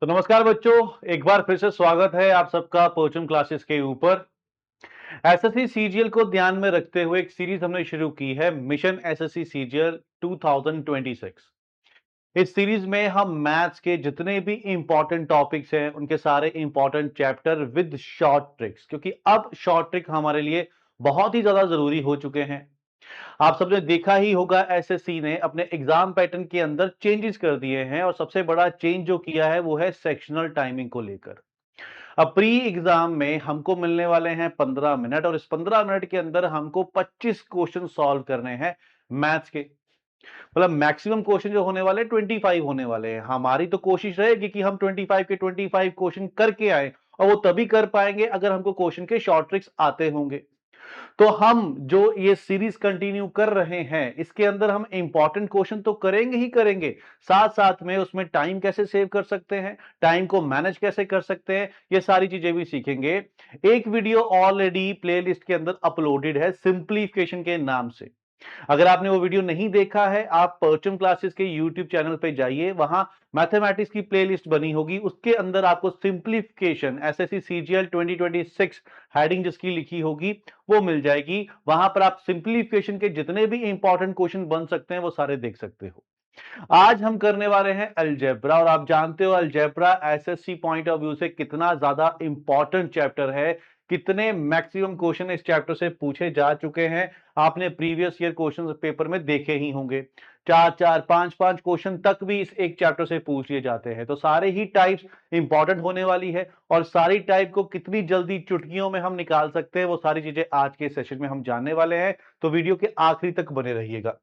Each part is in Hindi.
तो नमस्कार बच्चों, एक बार फिर से स्वागत है आप सबका परचम क्लासेस के ऊपर। एसएससी सीजीएल को ध्यान में रखते हुए एक सीरीज हमने शुरू की है, मिशन एसएससी सीजीएल 2026। इस सीरीज में हम मैथ्स के जितने भी इंपॉर्टेंट टॉपिक्स हैं उनके सारे important chapter with short tricks, क्योंकि अब शॉर्ट ट्रिक हमारे लिए बहुत ही ज्यादा जरूरी हो चुके हैं। आप सबने देखा ही होगा, एसएससी ने अपने एग्जाम पैटर्न के अंदर चेंजेस कर दिए हैं और सबसे बड़ा चेंज जो किया है वो है सेक्शनल टाइमिंग को लेकर। अब प्री एग्जाम में हमको मिलने वाले हैं 15 मिनट और इस 15 मिनट के अंदर हमको 25 क्वेश्चन सॉल्व करने हैं मैथ्स के। मतलब मैक्सिमम क्वेश्चन जो होने वाले 25 होने वाले हैं। हमारी तो कोशिश रहेगी कि हम 25 के 25 क्वेश्चन करके आए, और वो तभी कर पाएंगे अगर हमको क्वेश्चन के शॉर्ट ट्रिक्स आते होंगे। तो हम जो ये सीरीज कंटिन्यू कर रहे हैं इसके अंदर हम इंपॉर्टेंट क्वेश्चन तो करेंगे ही करेंगे, साथ साथ में उसमें टाइम कैसे सेव कर सकते हैं, टाइम को मैनेज कैसे कर सकते हैं, ये सारी चीजें भी सीखेंगे। एक वीडियो ऑलरेडी प्लेलिस्ट के अंदर अपलोडेड है सिंप्लीफिकेशन के नाम से। अगर आपने वो वीडियो नहीं देखा है, आप परचम क्लासेस के यूट्यूब चैनल पे जाइए, वहां मैथमेटिक्स की प्लेलिस्ट बनी होगी, उसके अंदर आपको सिंप्लीफिकेशन एसएससी सीजीएल 2026 हेडिंग जिसकी लिखी होगी वो मिल जाएगी। वहां पर आप सिंप्लीफिकेशन के जितने भी इंपॉर्टेंट क्वेश्चन बन सकते हैं वो सारे देख सकते हो। आज हम करने वाले हैं अलजेब्रा, और आप जानते हो algebra SSC point of view से कितना ज्यादा इंपॉर्टेंट चैप्टर है। कितने मैक्सिमम क्वेश्चन इस चैप्टर से पूछे जा चुके हैं, आपने प्रीवियस ईयर क्वेश्चन पेपर में देखे ही होंगे। चार चार पांच पांच क्वेश्चन तक भी इस एक चैप्टर से पूछ लिए जाते हैं। तो सारे ही टाइप्स इंपॉर्टेंट होने वाली है, और सारी टाइप को कितनी जल्दी चुटकियों में हम निकाल सकते हैं वो सारी चीजें आज के सेशन में हम जानने वाले हैं। तो वीडियो के आखिरी तक बने रहिएगा।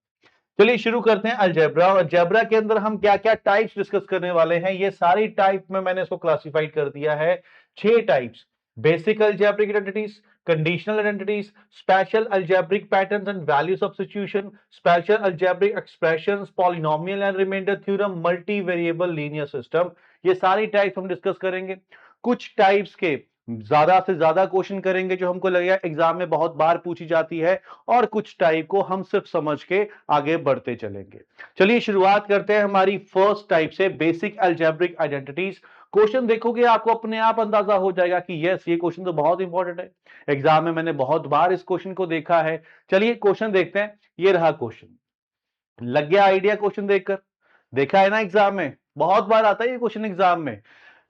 चलिए शुरू करते हैं अलजेब्रा। और अलजेब्रा के अंदर हम क्या क्या टाइप्स डिस्कस करने वाले हैं, ये सारी टाइप में मैंने इसको क्लासिफाइड कर दिया है 6 types. Basic algebraic identities, conditional identities, special algebraic patterns and value substitution, special algebraic expressions, polynomial and remainder theorem, multi variable linear system. ये सारी टाइप्स हम डिस्कस करेंगे। कुछ टाइप्स के ज्यादा से ज्यादा क्वेश्चन करेंगे जो हमको लगेगा एग्जाम में बहुत बार पूछी जाती है, और कुछ टाइप को हम सिर्फ समझ के आगे बढ़ते चलेंगे। चलिए शुरुआत करते हैं हमारी फर्स्ट टाइप से, बेसिक अलजेब्रिक आइडेंटिटीज। क्वेश्चन देखोगे आपको अपने आप अंदाजा हो जाएगा कि यस, ये क्वेश्चन तो बहुत इंपॉर्टेंट है, एग्जाम में मैंने बहुत बार इस क्वेश्चन को देखा है। चलिए क्वेश्चन देखते हैं। ये रहा क्वेश्चन, लग गया आइडिया क्वेश्चन देखकर? देखा है ना, एग्जाम में बहुत बार आता है ये क्वेश्चन एग्जाम में।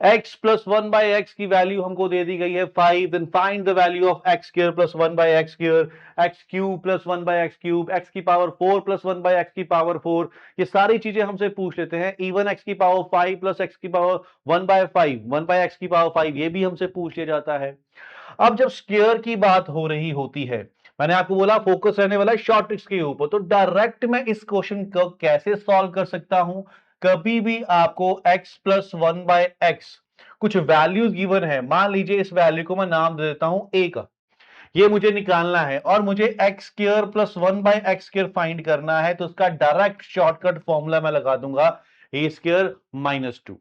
x प्लस 1/x की वैल्यू हमको दे दी गई है 5, then find the value of x square plus 1/x square, x cube plus 1/x cube, x की पावर 4 प्लस 1/x की पावर 4। ये सारी चीजें हमसे पूछ लेते हैं। इवन x की पावर 5 प्लस x की पावर 1/5, 1/x की पावर 5, ये भी हमसे पूछ लिया जाता है। अब जब स्क्वायर की बात हो रही होती है, मैंने आपको बोला फोकस रहने वाला है शॉर्ट ट्रिक्स के ऊपर, तो डायरेक्ट मैं इस क्वेश्चन को कैसे सॉल्व कर सकता हूं। कभी भी आपको x प्लस 1/x कुछ वैल्यूज गिवन है, मान लीजिए इस वैल्यू को मैं नाम दे देता हूं a का, ये मुझे निकालना है, और मुझे x square plus 1/x square find करना है, तो उसका डायरेक्ट शॉर्टकट फॉर्मूला मैं लगा दूंगा a स्क्वायर माइनस 2।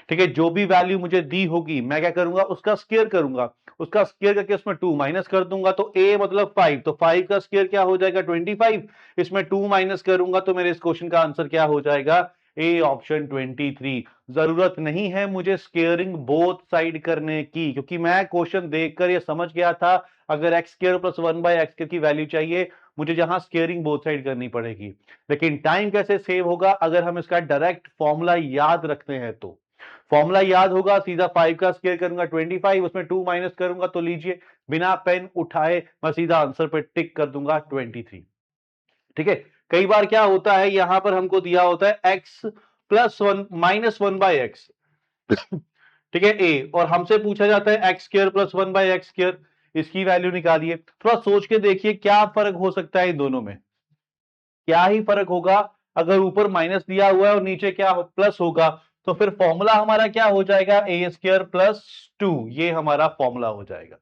ठीक है, जो भी वैल्यू मुझे दी होगी मैं क्या करूंगा, उसका स्क्वायर करूंगा, उसका स्क्वायर करके उसमें 2 माइनस कर दूंगा, तो a मतलब 5, तो 5 का स्क्वायर क्या हो जाएगा 25, इसमें 2 माइनस करूंगा तो मेरे इस क्वेश्चन का आंसर क्या हो जाएगा, ए ऑप्शन 23। जरूरत नहीं है मुझे स्क्वेयरिंग बोथ साइड करने की, क्योंकि मैं क्वेश्चन देखकर ये समझ गया था अगर एक्स स्क्वायर प्लस 1/x की वैल्यू चाहिए मुझे जहां स्क्वेयरिंग बोथ साइड करनी पड़ेगी। लेकिन टाइम कैसे सेव होगा अगर हम इसका डायरेक्ट फॉर्मूला याद रखते हैं तो। फॉर्मूला याद होगा, सीधा 5 का स्क्वायर करूंगा 25, उसमें 2 माइनस करूंगा, तो लीजिए बिना पेन उठाए मैं सीधा आंसर पे टिक कर दूंगा 23। ठीक है, कई बार क्या होता है यहां पर हमको दिया होता है x प्लस 1 माइनस 1/x, ठीक है ए, और हमसे पूछा जाता है x square plus 1/x square, इसकी वैल्यू निकालिए। थोड़ा सोच के देखिए क्या फर्क हो सकता है इन दोनों में, क्या ही फर्क होगा। अगर ऊपर माइनस दिया हुआ है और नीचे क्या प्लस होगा, तो फिर फॉर्मूला हमारा क्या हो जाएगा, ए स्क्वायर प्लस 2, ये हमारा फॉर्मूला हो जाएगा।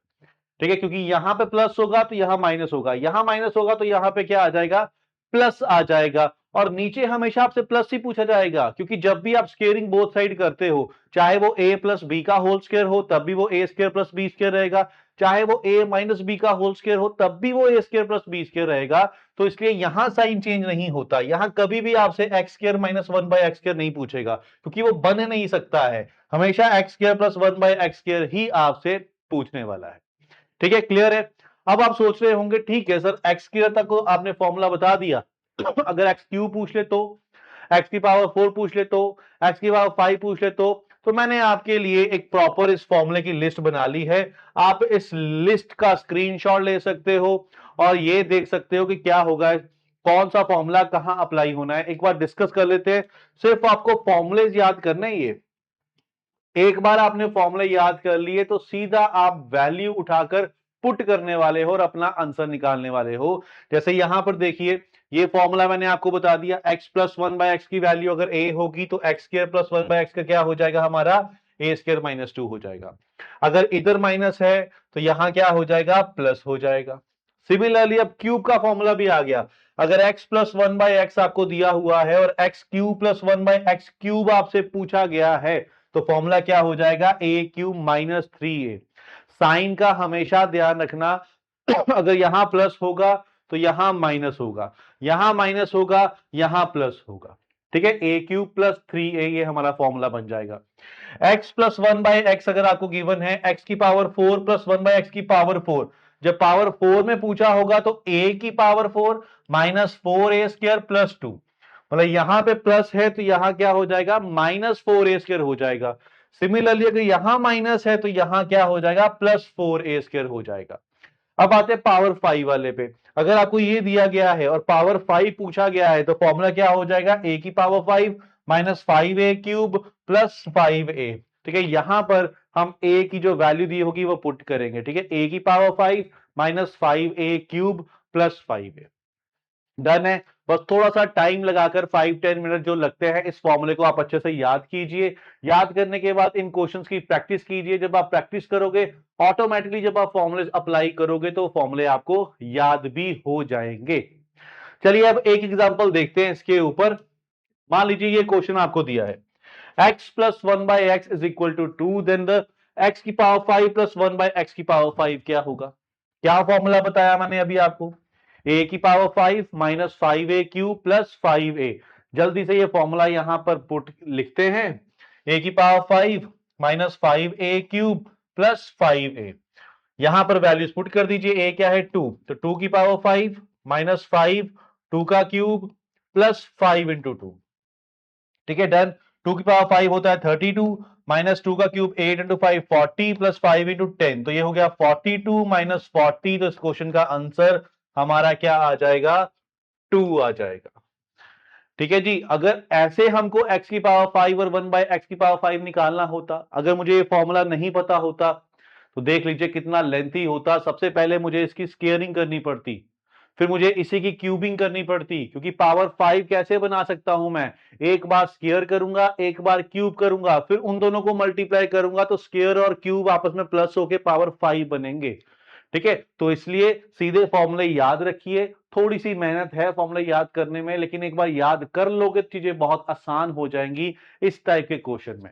ठीक है, क्योंकि यहां पे प्लस होगा तो यहां माइनस होगा, यहां माइनस होगा तो यहां पे क्या आ जाएगा, प्लस आ जाएगा। और नीचे हमेशा आपसे प्लस ही पूछा जाएगा, क्योंकि जब भी आप स्क्वेयरिंग बोथ साइड करते हो, चाहे वो a प्लस बी का होल स्क्वायर हो, तब भी वो a square plus B square रहेगा, चाहे वो a माइनस बी का होल स्क्वायर हो तब भी वो a square plus B square रहेगा। तो इसलिए यहां साइन चेंज नहीं होता, यहां कभी भी आपसे X square minus one by X square नहीं पूछेगा, क्योंकि वो बन नहीं सकता है। हमेशा X square plus one by X square ही आपसे पूछने वाला है। ठीक है, क्लियर है। अब आप सोच रहे होंगे ठीक है सर, एक्स स्क्वायर तक को आपने फॉर्मूला बता दिया, अगर एक्स क्यूब पूछ ले तो, एक्स की पावर 4 पूछ ले तो, एक्स की पावर 5 पूछ ले तो मैंने आपके लिए एक प्रॉपर इस फॉर्मूले की लिस्ट बना ली है। आप इस लिस्ट का स्क्रीनशॉट ले सकते हो और ये देख सकते हो कि क्या होगा, कौन सा फॉर्मूला कहां अप्लाई होना है। एक बार डिस्कस कर लेते हैं। सिर्फ आपको फॉर्मूले याद करने ही है। एक बार आपने फॉर्मूले याद कर लिए तो सीधा आप वैल्यू उठाकर पुट करने वाले हो और अपना आंसर निकालने वाले हो। जैसे यहां पर देखिए, ये फॉर्मूला मैंने आपको बता दिया, x plus one by x की वैल्यू अगर a होगी तो x square plus one by x का क्या हो जाएगा, हमारा a स्क्र माइनस टू हो जाएगा। अगर इधर माइनस है तो यहां क्या हो जाएगा, प्लस हो जाएगा। सिमिलरली अब क्यूब का फॉर्मूला भी आ गया। अगर x plus one by x आपको दिया हुआ है और x cube plus one by x cube आपसे पूछा गया है तो फॉर्मूला क्या हो जाएगा, ए क्यूब माइनस थ्री ए। साइन का हमेशा ध्यान रखना, अगर यहां प्लस होगा तो यहां माइनस होगा, यहां माइनस होगा, यहां प्लस होगा। ठीक है, ए क्यूब प्लस थ्री ए ये हमारा फॉर्मूला बन जाएगा। X plus one by x अगर आपको गिवन है, एक्स की power four plus one by x की पावर फोर, जब पावर फोर में पूछा होगा तो ए की पावर फोर माइनस फोर ए स्क्वायर प्लस टू, मतलब यहां पे प्लस है तो यहां क्या हो जाएगा, माइनस फोर ए स्क्वायर हो जाएगा। सिमिलरली अगर यहां माइनस है तो यहां क्या हो जाएगा, प्लस फोर ए स्क्वायर हो जाएगा। अब आते हैं पावर फाइव वाले पे। अगर आपको ये दिया गया है और पावर फाइव पूछा गया है तो फॉर्मूला क्या हो जाएगा, ए की पावर फाइव माइनस फाइव ए क्यूब प्लस फाइव ए। ठीक है, यहां पर हम ए की जो वैल्यू दी होगी वो पुट करेंगे। ठीक है, ए की पावर फाइव माइनस फाइव ए क्यूब प्लस फाइव ए। डन है। बस थोड़ा सा टाइम लगाकर 5-10 मिनट जो लगते हैं इस फॉर्मूले को आप अच्छे से याद कीजिए। याद करने के बाद इन क्वेश्चंस की प्रैक्टिस कीजिए। जब आप प्रैक्टिस करोगे ऑटोमेटिकली जब आप फॉर्मूले अप्लाई करोगे तो फॉर्मूले आपको याद भी हो जाएंगे। चलिए अब एक एग्जांपल देखते हैं इसके ऊपर। मान लीजिए ये क्वेश्चन आपको दिया है, x plus one by x is equal to two, then the x की power five plus one by x की पावर फाइव क्या होगा। क्या फॉर्मूला बताया मैंने अभी आपको, a की पावर फाइव माइनस फाइव ए क्यूब प्लस फाइव ए। जल्दी से ये फॉर्मूला यहां पर पुट लिखते हैं, a की पावर फाइव माइनस फाइव ए क्यूब प्लस फाइव ए। यहां पर वैल्यूज पुट कर दीजिए, a क्या है टू, तो टू की power five minus five two का cube plus five into two. ठीक है, डन। टू की पावर फाइव होता है 32 माइनस टू का cube 8 into five 40 plus five into 10, तो ये हो गया 42 माइनस 40। तो इस क्वेश्चन का आंसर हमारा क्या आ जाएगा, 2 आ जाएगा। ठीक है जी, अगर ऐसे हमको x की पावर फाइव और वन बाय एक्स की पावर फाइव निकालना होता, अगर मुझे ये फॉर्मूला नहीं पता होता तो देख लीजिए कितना लेंथी होता। सबसे पहले मुझे इसकी स्केयरिंग करनी पड़ती, फिर मुझे इसी की क्यूबिंग करनी पड़ती, क्योंकि पावर फाइव कैसे बना सकता हूं मैं, एक बार स्केयर करूंगा एक बार क्यूब करूंगा, फिर उन दोनों को मल्टीप्लाई करूंगा तो स्केयर और क्यूब आपस में प्लस होके पावर फाइव बनेंगे। ठीक है, तो इसलिए सीधे फॉर्मूले याद रखिए। थोड़ी सी मेहनत है फॉर्मूले याद करने में, लेकिन एक बार याद कर लोगे चीजें बहुत आसान हो जाएंगी इस टाइप के क्वेश्चन में।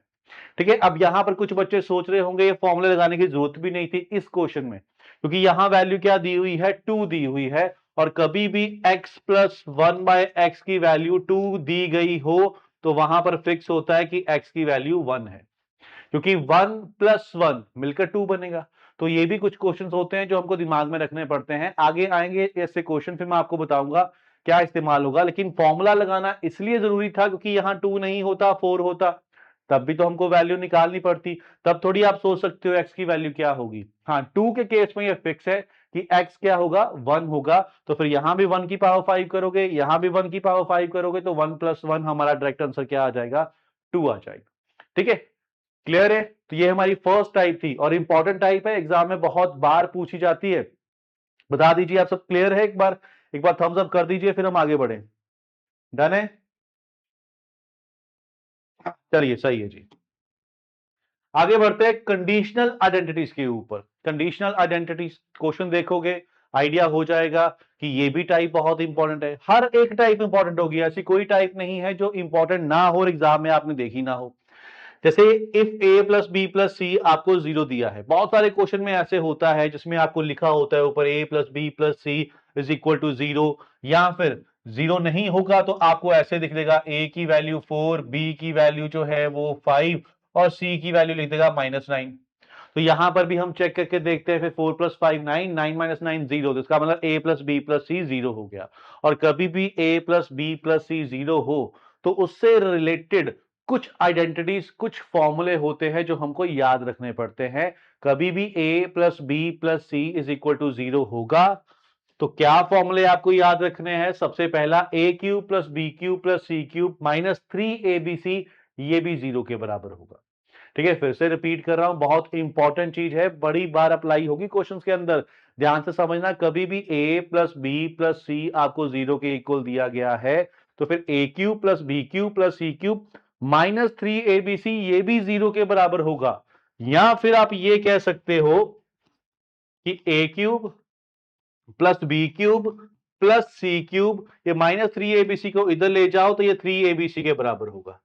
ठीक है, अब यहां पर कुछ बच्चे सोच रहे होंगे ये फॉर्मूले लगाने की जरूरत भी नहीं थी इस क्वेश्चन में, क्योंकि यहां वैल्यू क्या दी हुई है, टू दी हुई है, और कभी भी x plus one by x की वैल्यू टू दी गई हो तो वहां पर फिक्स होता है कि x की वैल्यू वन है, क्योंकि वन प्लस वन मिलकर टू बनेगा। तो ये भी कुछ क्वेश्चंस होते हैं जो हमको दिमाग में रखने पड़ते हैं। आगे आएंगे ऐसे क्वेश्चन, फिर मैं आपको बताऊंगा क्या इस्तेमाल होगा। लेकिन फॉर्मूला लगाना इसलिए जरूरी था क्योंकि यहां टू नहीं होता, फोर होता, तब भी तो हमको वैल्यू निकालनी पड़ती। तब थोड़ी आप सोच सकते हो एक्स की वैल्यू क्या होगी। हाँ, टू के केस में ये फिक्स है कि एक्स क्या होगा, वन होगा। तो फिर यहां भी वन की पावर फाइव करोगे, यहां भी वन की पावर फाइव करोगे, तो वन प्लस वन हमारा डायरेक्ट आंसर क्या आ जाएगा, टू आ जाएगा। ठीक है, क्लियर है। तो ये हमारी फर्स्ट टाइप थी और इंपॉर्टेंट टाइप है, एग्जाम में बहुत बार पूछी जाती है। बता दीजिए आप सब क्लियर है, एक बार थम्स अप कर दीजिए फिर हम आगे बढ़े। डन है, चलिए सही है जी। आगे बढ़ते हैं कंडीशनल आइडेंटिटीज के ऊपर। कंडीशनल आइडेंटिटीज क्वेश्चन देखोगे आइडिया हो जाएगा कि ये भी टाइप बहुत इंपॉर्टेंट है। हर एक टाइप इंपॉर्टेंट होगी, ऐसी कोई टाइप नहीं है जो इंपॉर्टेंट ना हो और एग्जाम में आपने देखी ना हो। जैसे if A plus B plus C आपको 0 दिया है, बहुत सारे क्वेश्चन में ऐसे होता है जिसमें आपको लिखा होता है ऊपर A plus B plus C is equal to 0, या फिर 0 नहीं होगा तो आपको ऐसे दिख देगा ए की वैल्यू 4, बी की वैल्यू जो है वो 5 और सी की वैल्यू लिख देगा -9। तो यहां पर भी हम चेक करके देखते हैं, फिर 4 प्लस 5 9, 9 माइनस 9 0, तो इसका मतलब ए प्लस बी प्लस सी 0 हो गया। और कभी भी ए प्लस बी प्लस सी 0 हो तो उससे रिलेटेड कुछ आइडेंटिटीज, कुछ फॉर्मूले होते हैं जो हमको याद रखने पड़ते हैं। कभी भी A plus B plus C is equal to 0 होगा तो क्या फॉर्मूले आपको याद रखने हैं? सबसे पहला A cube plus B cube plus C cube minus 3abc, ये भी 0 के बराबर होगा। ठीक है, फिर से रिपीट कर रहा हूं, बहुत इंपॉर्टेंट चीज है, बड़ी बार अप्लाई होगी क्वेश्चंस के अंदर, ध्यान से समझना। कभी भी a plus B plus C आपको 0 के इक्वल दिया गया है तो फिर a cube plus B cube plus C cube minus 3abc ये भी 0 के बराबर होगा। या फिर आप ये कह सकते हो कि a cube plus B cube plus C cube, ये माइनस 3abc को इधर ले जाओ तो ये 3abc के बराबर होगा।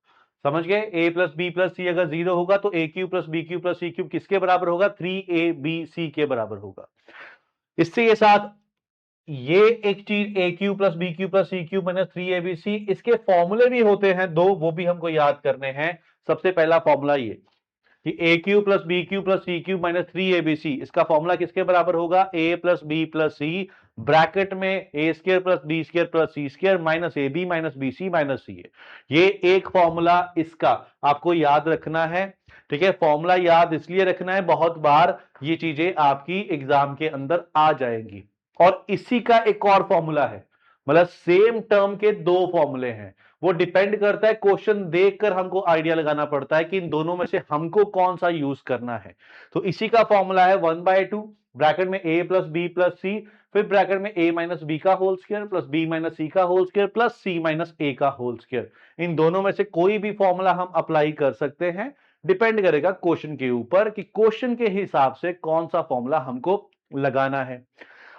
समझ गए? A plus B plus C अगर 0 होगा तो A cube plus B cube plus C cube किसके बराबर होगा? 3abc के बराबर होगा। इससे ये साथ ये एक चीज A cube plus B cube plus C cube minus 3abc, इसके फॉर्मूले भी होते हैं दो, वो भी हमको याद करने हैं। सबसे पहला फॉर्मूला ये कि A cube plus B cube plus C cube minus 3abc, इसका फॉर्मूला किसके बराबर होगा? A plus B plus C bracket में ए square plus B square plus C square minus A B minus B C minus C A. ये एक फॉर्मूला इसका आपको याद रखना है। ठीक है, फॉर्मूला याद इसलिए रखना है, बहुत बार ये चीजें आपकी एग्जाम के अंदर आ जाएंगी। और इसी का एक और फॉर्मूला है, मतलब सेम टर्म के दो फॉर्मूले हैं, वो डिपेंड करता है, क्वेश्चन देखकर हमको आइडिया लगाना पड़ता है कि इन दोनों में से हमको कौन सा यूज करना है। तो इसी का फॉर्मूला है 1/2 ब्रैकेट में a plus B plus C, फिर ब्रैकेट में a माइनस बी का whole square plus b minus सी का whole square plus c minus a का होल स्क्वायर। इन दोनों में से कोई भी फॉर्मूला हम अप्लाई कर सकते हैं, डिपेंड करेगा क्वेश्चन के ऊपर कि क्वेश्चन के हिसाब से कौन सा फॉर्मूला हमको लगाना है।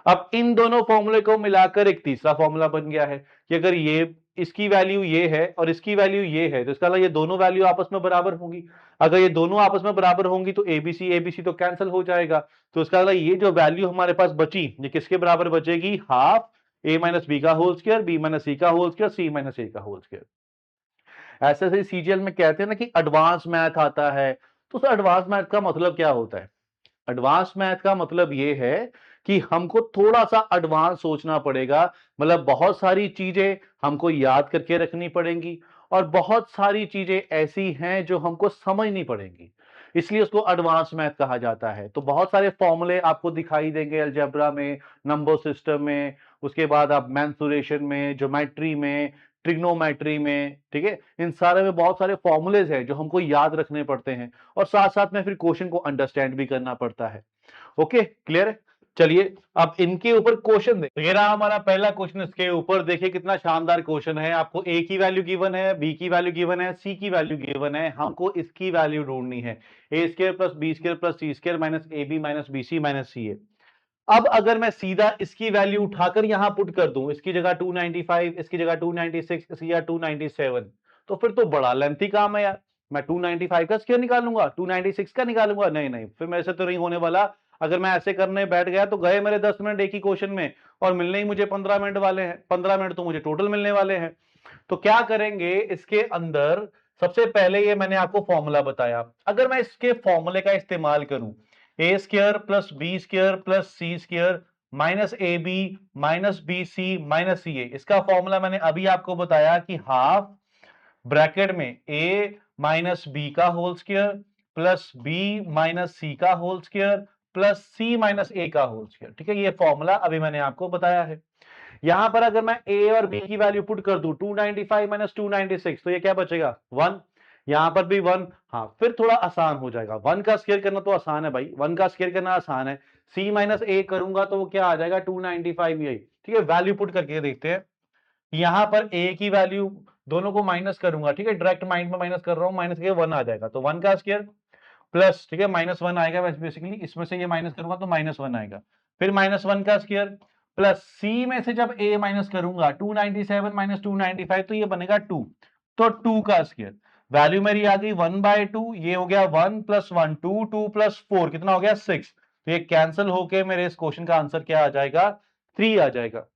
अब इन दोनों फॉर्मूले को मिलाकर एक तीसरा फॉर्मूला बन गया है कि अगर ये इसकी वैल्यू ये है और इसकी वैल्यू ये है तो इसका मतलब ये दोनों वैल्यू आपस में बराबर होंगी। अगर ये दोनों आपस में बराबर होंगी तो एबीसी एबीसी तो कैंसिल हो जाएगा, तो इसका मतलब ये जो वैल्यू हमारे पास बची ये किसके बराबर बचेगी? हाफ ए माइनस बी का होल स्क्वायर, बी माइनस सी का whole square, C minus a का होल स्क्वायर। ऐसे ऐसे सीजीएल में कहते हैं ना कि एडवांस मैथ आता है, तो उस एडवांस मैथ का मतलब क्या होता है? एडवांस मैथ का मतलब ये है कि हमको थोड़ा सा एडवांस सोचना पड़ेगा, मतलब बहुत सारी चीजें हमको याद करके रखनी पड़ेंगी और बहुत सारी चीजें ऐसी हैं जो हमको समझनी पड़ेंगी, इसलिए उसको एडवांस मैथ कहा जाता है। तो बहुत सारे फॉर्मूले आपको दिखाई देंगे अलजेब्रा में, नंबर सिस्टम में, उसके बाद आप मेंसुरेशन में, ज्योमेट्री में, ट्रिग्नोमेट्री में, ठीक है, इन सारे में बहुत सारे फॉर्मूलेज हैं जो हमको याद रखने पड़ते हैं और साथ साथ में फिर क्वेश्चन को अंडरस्टैंड भी करना पड़ता है। ओके, क्लियर है? चलिए अब इनके ऊपर क्वेश्चन देखिए। ये रहा हमारा पहला क्वेश्चन, इसके ऊपर देखिए कितना शानदार क्वेश्चन है। आपको ए की वैल्यू गिवन है, बी की वैल्यू गिवन है, सी की वैल्यू गिवन है, हमको इसकी वैल्यू ढूंढनी है। A square plus B square plus C square minus A B minus B C minus C a. अब अगर मैं सीधा इसकी वैल्यू उठाकर यहां पुट कर दूं, इसकी जगह 295, इसकी जगह 296, इसकी जगह 297, तो फिर तो बड़ा लेंथी काम है यार। मैं 295 का स्क्वायर निकालूंगा, 296 का निकालूंगा, नहीं नहीं, फिर मेरे से तो नहीं होने वाला। अगर मैं ऐसे करने बैठ गया तो गए मेरे 10 मिनट एक ही क्वेश्चन में, और मिलने ही मुझे 15 मिनट वाले हैं, 15 मिनट तो मुझे टोटल मिलने वाले हैं। तो क्या करेंगे इसके अंदर? सबसे पहले ये मैंने आपको फॉर्मूला बताया, अगर मैं इसके फॉर्मूले का इस्तेमाल करूं, a square plus B square plus C square minus A B minus B C minus C a, इसका फॉर्मूला मैंने अभी आपको बताया कि हाफ ब्रैकेट में ए माइनस बी का whole square plus b minus सी का whole square plus c minus a का होल स्क्वायर। ठीक है, ये फॉर्मूला अभी मैंने आपको बताया है। यहां पर अगर मैं ए और बी की वैल्यू पुट कर दूं, 295 माइनस 296, तो ये क्या बचेगा? 1। यहां पर भी 1। हाँ, फिर थोड़ा आसान हो जाएगा, 1 का स्क्वायर करना तो आसान है भाई, 1 का स्क्वायर करना आसान है। सी माइनस ए करूंगा तो वो क्या आ जाएगा? 295 यही। ठीक है, वैल्यू पुट करके देखते हैं। यहां पर ए की वैल्यू दोनों को माइनस करूंगा, ठीक है, डायरेक्ट माइंड में माइनस कर रहा हूं, माइनस के 1 आ जाएगा, तो 1 का स्क्वायर प्लस, ठीक है, -1 आएगा, बेसिकली इसमें से ये माइनस करूंगा तो -1 आएगा, फिर -1 का स्क्वायर प्लस सी में से जब ए माइनस करूंगा 297 माइनस 295 तो ये बनेगा 2, तो 2 का स्क्वायर वैल्यू मेरी आ गई 1/2, ये हो गया 1 + 1 2, 2 + 4 कितना हो गया 6। तो ये कैंसिल होके मेरे इस क्वेश्चन का आंसर क्या आ जाएगा, 3 आ जाएगा।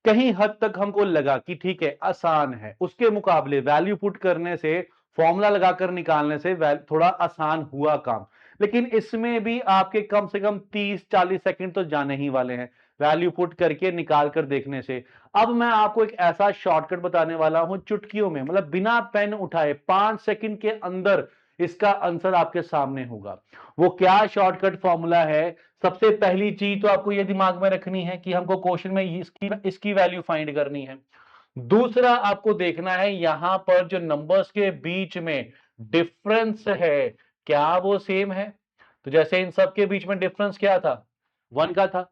कहीं हद तक हमको लगा कि ठीक है आसान है, उसके मुकाबले वैल्यू पुट करने से, फॉर्मूला लगाकर निकालने से थोड़ा आसान हुआ काम। लेकिन इसमें भी आपके कम से कम 30-40 सेकंड तो जाने ही वाले हैं वैल्यू पुट करके निकाल कर देखने से। अब मैं आपको एक ऐसा शॉर्टकट बताने वाला हूं चुटकियों में, मतलब बिना पेन उठाए 5 सेकंड के अंदर इसका आंसर आपके सामने होगा। वो क्या शॉर्टकट फॉर्मूला है? सबसे पहली चीज तो आपको ये दिमाग में रखनी है कि हमको क्वेश्चन में इसकी वैल्यू फाइंड करनी है। दूसरा आपको देखना है यहां पर जो नंबर्स के बीच में डिफरेंस है क्या वो सेम है। तो जैसे इन सब के बीच में डिफरेंस क्या था, 1 का था।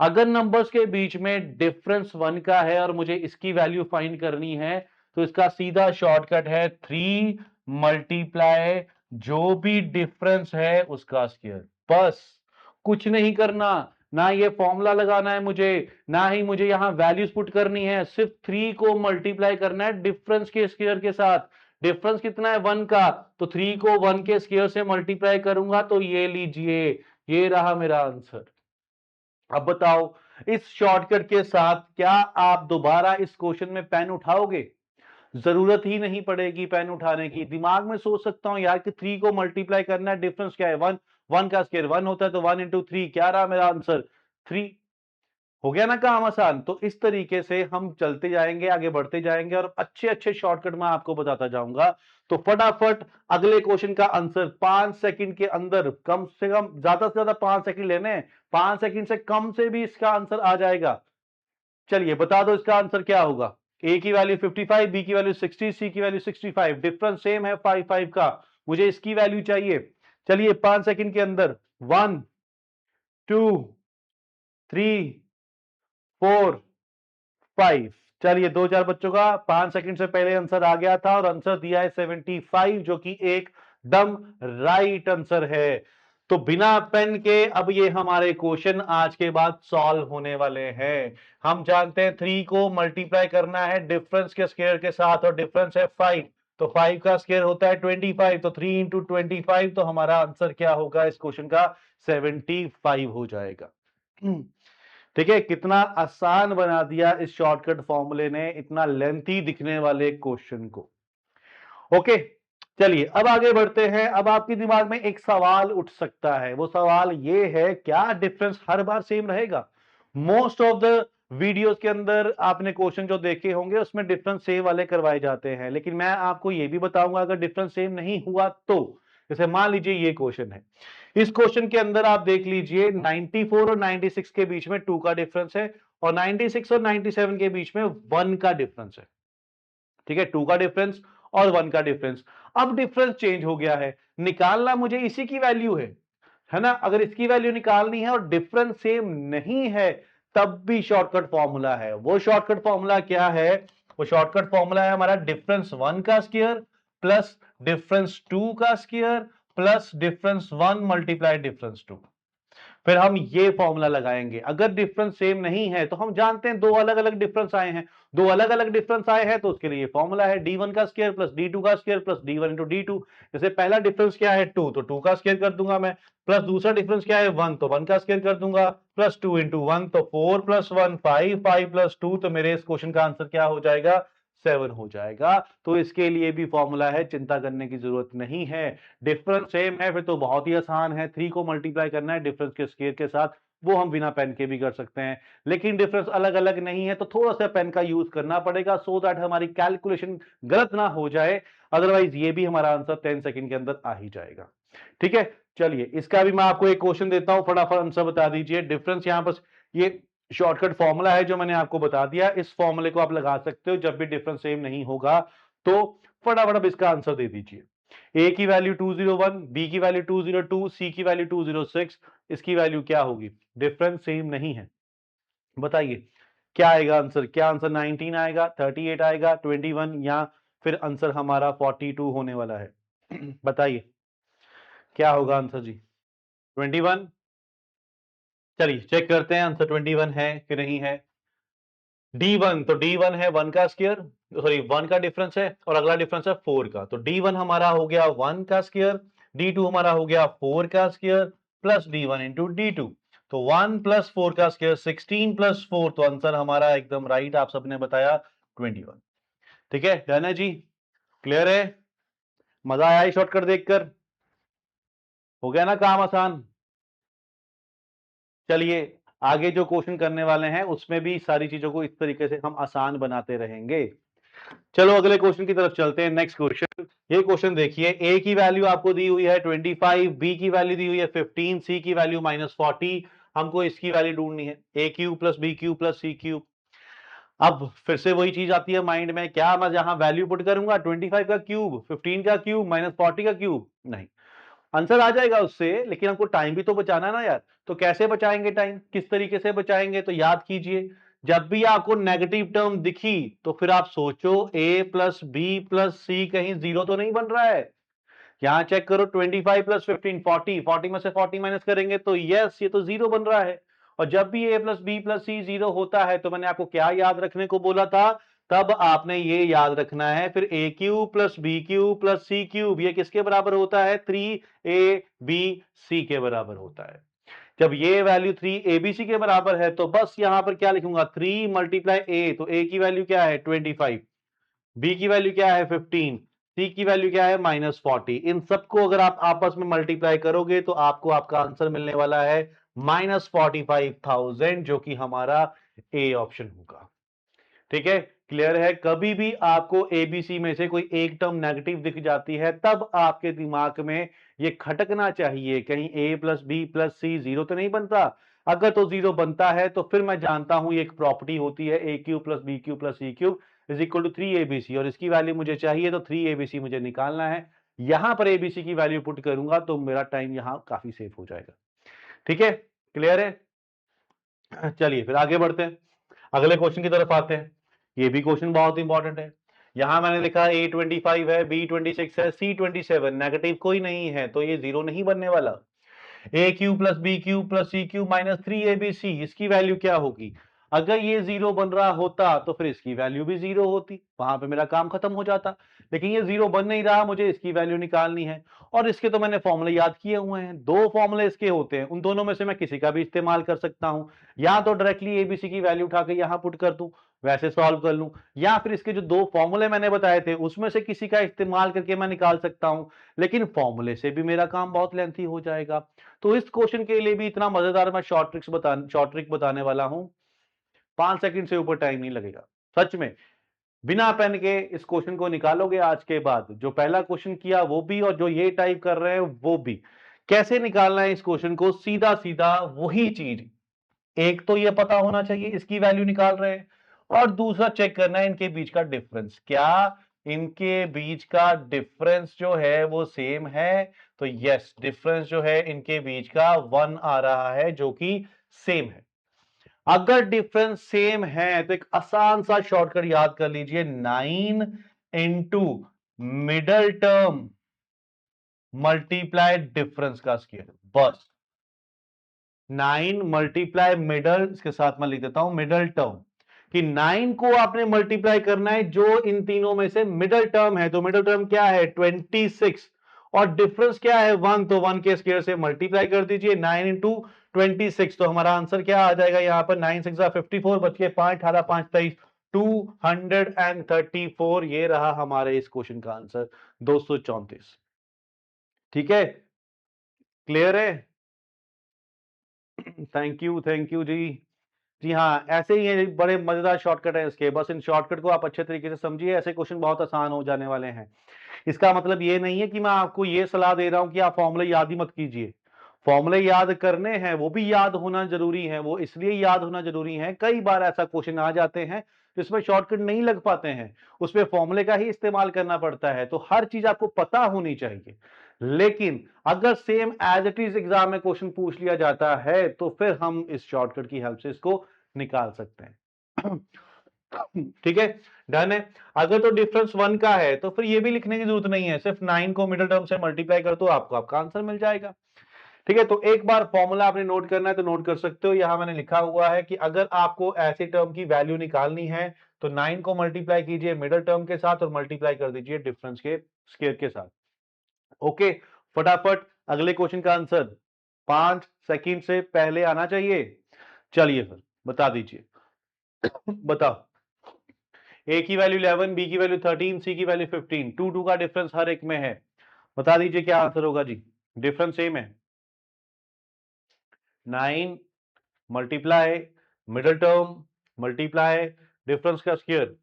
अगर नंबर्स के बीच में डिफरेंस 1 का है और मुझे इसकी वैल्यू फाइंड करनी है तो इसका सीधा शॉर्टकट है 3 मल्टीप्लाई जो भी डिफरेंस है उसका स्क्वायर। बस कुछ नहीं करना, ना ये फॉर्मूला लगाना है मुझे, ना ही मुझे यहां वैल्यूज पुट करनी है, सिर्फ 3 को मल्टीप्लाई करना है डिफरेंस के स्क्वायर के साथ। डिफरेंस कितना है 1 का, तो 3 को 1 के स्क्वायर से मल्टीप्लाई करूंगा तो ये लीजिए, ये रहा मेरा आंसर। अब बताओ इस शॉर्टकट के साथ क्या आप दोबारा इस क्वेश्चन में पेन उठाओगे? जरूरत ही नहीं पड़ेगी पेन उठाने की। दिमाग में सोच सकता हूं यार कि 3 को मल्टीप्लाई करना है, डिफरेंस क्या है 1, 1 का स्क्वायर 1 होता है तो 1 × 3 क्या रहा मेरा आंसर 3। हो गया ना काम आसान। तो इस तरीके से हम चलते जाएंगे, आगे बढ़ते जाएंगे और अच्छे अच्छे शॉर्टकट मैं आपको बताता जाऊंगा। तो फटाफट अगले क्वेश्चन का आंसर 5 सेकंड के अंदर, कम से कम, ज्यादा से ज्यादा 5 सेकंड लेने हैं, 5 सेकंड से कम से भी इसका आंसर आ जाएगा। चलिए बता दो इसका आंसर क्या होगा। ए की वैल्यू 55, बी की वैल्यू 60, सी की वैल्यू 65, डिफरेंस सेम है 5 का, मुझे इसकी वैल्यू चाहिए। चलिए 5 सेकंड के अंदर 1 2 3 4 5। चलिए 2-4 बच्चों का 5 सेकंड से पहले आंसर आ गया था और आंसर दिया है 75 जो कि एक दम राइट आंसर है। तो बिना पेन के अब ये हमारे क्वेश्चन आज के बाद सॉल्व होने वाले हैं। हम जानते हैं 3 को मल्टीप्लाई करना है डिफरेंस के स्क्वायर के साथ और डिफरेंस है 5, तो 5 का स्क्वायर होता है 25, तो 3 × 25, तो हमारा आंसर क्या होगा इस क्वेश्चन का 75 हो जाएगा। ठीक है, कितना आसान बना दिया इस शॉर्टकट फॉर्मूले ने इतना लेंथी दिखने वाले क्वेश्चन को। ओके, चलिए अब आगे बढ़ते हैं। अब आपके दिमाग में एक सवाल उठ सकता है, वो सवाल ये है क्या डिफरेंस हर बार सेम रहेगा? मोस्ट ऑफ द वीडियोस के अंदर आपने क्वेश्चन जो देखे होंगे उसमें डिफरेंस सेम वाले करवाए जाते हैं, लेकिन मैं आपको ये भी बताऊंगा अगर डिफरेंस सेम नहीं हुआ तो। जैसे मान लीजिए ये क्वेश्चन है, इस क्वेश्चन के अंदर आप देख लीजिए 94 और 96 के बीच में 2 का डिफरेंस है और 96 और 97 के बीच में 1 का डिफरेंस है। ठीक है, 2 का डिफरेंस और 1 का डिफरेंस। अब डिफरेंस चेंज हो गया है, निकालना मुझे इसी की वैल्यू है ना। अगर इसकी वैल्यू निकालनी है और डिफरेंस सेम नहीं है तब भी शॉर्टकट फॉर्मूला है। वो शॉर्टकट फॉर्मूला क्या है? वो शॉर्टकट फॉर्मूला है हमारा डिफरेंस 1 का स्क्वायर प्लस डिफरेंस 2 का square plus difference 1 multiply difference 2। फिर हम ये फॉर्मूला लगाएंगे। अगर डिफरेंस सेम नहीं है तो हम जानते हैं दो अलग अलग डिफरेंस आए हैं, दो अलग अलग डिफरेंस आए हैं तो उसके लिए फॉर्मूला है d1 का स्क्वायर प्लस d2 का square plus d1 into d2। जैसे पहला डिफरेंस क्या है 2, तो 2 का स्क्वायर कर दूंगा मैं, प्लस दूसरा डिफरेंस क्या है 1, तो 1 का स्क्वायर कर दूंगा, प्लस 2 इंटू 1 तो 4 प्लस 1 5, 5 प्लस 2, तो मेरे इस क्वेश्चन का आंसर क्या हो जाएगा 7 हो जाएगा। तो इसके लिए भी फॉर्मूला है, चिंता करने की जरूरत नहीं है। डिफरेंस सेम है फिर तो बहुत ही आसान है, 3 को मल्टीप्लाई करना है डिफरेंस के स्क्वायर के साथ, वो हम बिना पेन के भी कर सकते हैं। लेकिन डिफरेंस अलग अलग नहीं है तो थोड़ा सा पेन का यूज करना पड़ेगा सो दैट हमारी कैलकुलेशन गलत ना हो जाए, अदरवाइज ये भी हमारा आंसर 10 सेकंड के अंदर आ ही जाएगा। ठीक है, चलिए इसका भी मैं आपको एक क्वेश्चन देता हूं, फटाफट आंसर बता दीजिए। डिफरेंस यहां पर ये शॉर्टकट फॉर्मूला है जो मैंने आपको बता दिया, इस फॉर्मूले को आप लगा सकते हो जब भी डिफरेंस सेम नहीं होगा। तो फटाफट अब इसका आंसर दे दीजिए। ए की वैल्यू 201, बी की वैल्यू 202, सी की वैल्यू 206, इसकी वैल्यू क्या होगी? डिफरेंस सेम नहीं है, बताइए क्या आएगा आंसर? क्या आंसर 19 आएगा, 38 आएगा, 21, या फिर आंसर हमारा 42 होने वाला है? बताइए क्या होगा आंसर जी? 21? चलिए चेक करते हैं आंसर 21 है कि नहीं है। D1, तो D1 है 1 का स्क्वायर सॉरी 1 का डिफरेंस है और अगला डिफरेंस है 4 का, तो D1 हमारा हो गया 1 का स्क्वायर, D2 हमारा हो गया 4 का square plus D1 into D2, तो 1 प्लस 4 का स्क्वायर 16 प्लस 4, तो आंसर हमारा एकदम राइट आप सबने बताया 21। ठीक है, डन है जी, क्लियर है, मजा आया शॉर्टकट देखकर, हो गया ना काम आसान। चलिए आगे जो क्वेश्चन करने वाले हैं उसमें भी सारी चीजों को इस तरीके से हम आसान बनाते रहेंगे। चलो अगले क्वेश्चन की तरफ चलते हैं। नेक्स्ट क्वेश्चन, ये क्वेश्चन देखिए, ए की वैल्यू आपको दी हुई है 25, बी की वैल्यू दी हुई है 15, सी की वैल्यू -40, हमको इसकी वैल्यू ढूंढनी है, a cube plus B cube plus C cube. अब फिर से वही चीज आती है माइंड में, क्या मैं जहां वैल्यू पुट करूंगा 25 का क्यूब, 15 का क्यूब, -40 का क्यूब, नहीं, आंसर आ जाएगा उससे, लेकिन हमको टाइम भी तो बचाना है ना यार। तो कैसे बचाएंगे टाइम, किस तरीके से बचाएंगे, तो याद कीजिए, जब भी आपको नेगेटिव टर्म दिखी तो फिर आप सोचो a प्लस बी प्लस सी कहीं जीरो तो नहीं बन रहा है। यहां चेक करो 25 प्लस 15 40, 40 में से 40 माइनस करेंगे तो यस ये तो जीरो बन रहा है। और जब भी a plus B plus c zero होता है तो मैंने आपको क्या याद रखने को बोला था, तब आपने ये याद रखना है फिर a cube plus B cube plus C cube ये किसके बराबर होता है, 3ab के बराबर होता है। जब ये वैल्यू 3abc के बराबर है तो बस यहां पर क्या लिखूंगा, 3 मल्टीप्लाई ए, तो ए की वैल्यू क्या है 25, बी की वैल्यू क्या है 15, सी की वैल्यू क्या है -40। इन सबको अगर आप आपस में मल्टीप्लाई करोगे तो आपको आपका आंसर मिलने वाला है -45,000, जो कि हमारा ए ऑप्शन होगा। ठीक है, क्लियर है। कभी भी आपको एबीसी में से कोई एक टर्म नेगेटिव दिख जाती है तब आपके दिमाग में ये खटकना चाहिए, कहीं ए plus B plus c zero तो नहीं बनता। अगर तो जीरो बनता है तो फिर मैं जानता हूं ये एक प्रॉपर्टी होती है, a cube plus B cube plus C cube is equal to 3abc, और इसकी वैल्यू मुझे चाहिए तो 3abc मुझे निकालना है। यहां पर एबीसी की वैल्यू पुट करूंगा तो मेरा टाइम यहां काफी सेव हो जाएगा। ठीक है, क्लियर है। चलिए फिर आगे बढ़ते हैं, अगले क्वेश्चन की तरफ आते हैं। ये भी क्वेश्चन बहुत इंपॉर्टेंट है। यहां मैंने लिखा A25 है, B26 है, C27, नेगेटिव कोई नहीं है तो ये जीरो नहीं बनने वाला। A cube plus B cube plus C cube -3abc, इसकी वैल्यू क्या होगी, अगर ये जीरो बन रहा होता तो फिर इसकी वैल्यू भी जीरो होती, वहां पे मेरा काम खत्म हो जाता। लेकिन ये जीरो बन नहीं रहा, मुझे इसकी वैल्यू निकालनी है, और इसके तो मैंने फॉर्मूले याद किए हुए हैं, दो फॉर्मूले इसके होते हैं, उन दोनों में से मैं किसी का भी इस्तेमाल कर सकता हूं। या तो डायरेक्टली एबीसी की वैल्यू उठा के यहां पुट कर दूं, वैसे सॉल्व कर लूं, या फिर इसके जो दो फॉर्मूले मैंने बताए थे उसमें से किसी का इस्तेमाल करके मैं निकाल सकता हूं, लेकिन फॉर्मूले से भी मेरा काम बहुत लेंथी हो जाएगा। तो इस क्वेश्चन के लिए भी इतना मजेदार मैं शॉर्ट ट्रिक बताने वाला हूं, 5 सेकंड से ऊपर टाइम नहीं लगेगा सच में। बिना पेन के इस क्वेश्चन को निकालोगे आज के बाद, जो पहला क्वेश्चन किया वो भी और जो ये टाइप कर रहे हैं वो भी। कैसे निकालना है इस क्वेश्चन को, सीधा सीधा वही चीज, एक तो ये पता होना चाहिए इसकी वैल्यू निकाल रहे हैं, और दूसरा चेक करना है इनके बीच का डिफरेंस, क्या इनके बीच का डिफरेंस जो है वो सेम है। तो यस, डिफरेंस जो है इनके बीच का 1 आ रहा है जो कि सेम है। अगर डिफरेंस सेम है तो एक आसान सा शॉर्टकट याद कर लीजिए, 9 into middle term multiply difference का स्क्वायर, बस 9 मल्टीप्लाई मिडल, इसके साथ मैं लिख देता हूं मिडल टर्म, कि 9 को आपने मल्टीप्लाई करना है जो इन तीनों में से मिडल टर्म है, तो मिडल टर्म क्या है 26, और डिफरेंस क्या है 1, तो 1 के स्क्वायर से मल्टीप्लाई कर दीजिए, 9 इंटू 26, तो हमारा आंसर क्या आ जाएगा यहां पर, 9 6 54, बच के 5 18 5 23, 234, ये रहा हमारे इस क्वेश्चन का आंसर 234। ठीक है, क्लियर है। थैंक यू जी। जी हाँ, ऐसे ही है, बड़े मजेदार शॉर्टकट है इसके, बस इन शॉर्टकट को आप अच्छे तरीके से समझिए, ऐसे क्वेश्चन बहुत आसान हो जाने वाले हैं। इसका मतलब ये नहीं है कि मैं आपको ये सलाह दे रहा हूं कि आप फॉर्मूले याद ही मत कीजिए, फॉर्मूले याद करने हैं, वो भी याद होना जरूरी है, वो इसलिए याद होना जरूरी है, कई बार ऐसा क्वेश्चन आ जाते हैं जिसमें शॉर्टकट नहीं लग पाते हैं, उसमें फॉर्मूले का ही इस्तेमाल करना पड़ता है, तो हर चीज आपको पता होनी चाहिए। लेकिन अगर same as it is exam में क्वेश्चन पूछ लिया जाता है तो फिर हम इस शॉर्टकट की हेल्प से इसको निकाल सकते हैं। ठीक है, डन है। अगर तो डिफरेंस 1 का है तो फिर ये भी लिखने की जरूरत नहीं है, सिर्फ 9 को मिडिल टर्म से मल्टीप्लाई कर दो, आपको आपका आंसर मिल जाएगा। ठीक है, तो एक बार फॉर्मूला आपने नोट करना है तो नोट कर सकते हो। यहां मैंने लिखा हुआ है कि अगर आपको ऐसे टर्म की वैल्यू निकालनी है तो 9 को मल्टीप्लाई कीजिए मिडल टर्म के साथ और मल्टीप्लाई कर दीजिए डिफरेंस के स्क्वायर के साथ। ओके, फटाफट अगले क्वेश्चन का आंसर 5 सेकंड से पहले आना चाहिए। चलिए फिर बता दीजिए। बताओ, ए की वैल्यू 11, बी की वैल्यू 13, सी की वैल्यू 15, 2 का डिफरेंस हर एक में है। बता दीजिए क्या आंसर होगा जी। डिफरेंस सेम है, 9 multiply middle term multiply difference का स्क्वायर।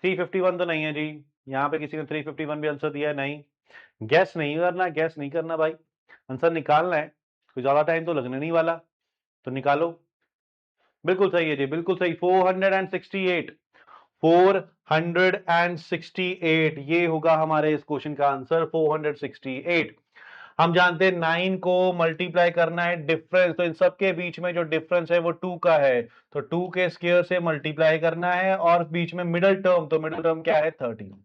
351 तो नहीं है जी। यहाँ पे किसी ने 351 भी आंसर दिया है? नहीं। गैस नहीं करना, गैस नहीं करना भाई, आंसर निकालना है। कोई ज्यादा टाइम तो लगने नहीं वाला, तो निकालो। बिल्कुल सही है जी, बिल्कुल सही। 468, 468 ये होगा हमारे इस क्वेश्चन का आंसर, 468। हम जानते हैं 9 को मल्टीप्लाई करना है डिफरेंस, तो इन सब के बीच में जो डिफरेंस है वो 2 का है, तो 2 के स्क्वायर से मल्टीप्लाई करना है, और बीच में मिडल टर्म, तो मिडल टर्म क्या है? 13।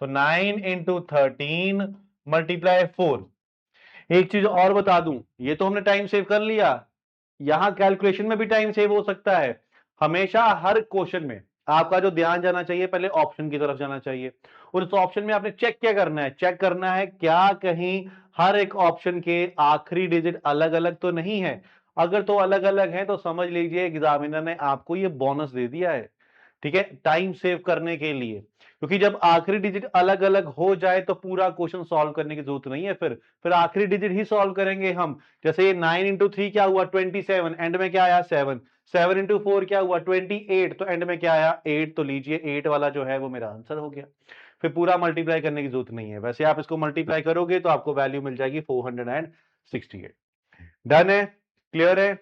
तो 9 इंटू 13 मल्टीप्लाई 4। एक चीज और बता दूं, ये तो हमने टाइम सेव कर लिया, यहां कैलकुलेशन में भी टाइम सेव हो सकता है। हमेशा हर क्वेश्चन में आपका जो ध्यान जाना चाहिए, पहले ऑप्शन की तरफ जाना चाहिए, और उस ऑप्शन में आपने चेक क्या करना है? चेक करना है क्या कहीं हर एक ऑप्शन के आखिरी डिजिट अलग अलग तो नहीं है। अगर तो अलग अलग है तो समझ लीजिए एग्जामिनर ने आपको ये बोनस दे दिया है, ठीक है, टाइम सेव करने के लिए। क्योंकि जब आखिरी डिजिट अलग अलग हो जाए तो पूरा क्वेश्चन सॉल्व करने की जरूरत नहीं है, फिर आखिरी डिजिट ही सॉल्व करेंगे हम। जैसे ये 9 इंटू 3 क्या हुआ? 27, एंड में क्या आया? 7। 7 इंटू 4 क्या हुआ? 28, तो एंड में क्या आया? 8। तो लीजिए 8 वाला जो है वो मेरा आंसर हो गया। फिर पूरा मल्टीप्लाई करने की जरूरत नहीं है, वैसे आप इसको मल्टीप्लाई करोगे तो आपको वैल्यू मिल जाएगी 468। डन है? क्लियर है?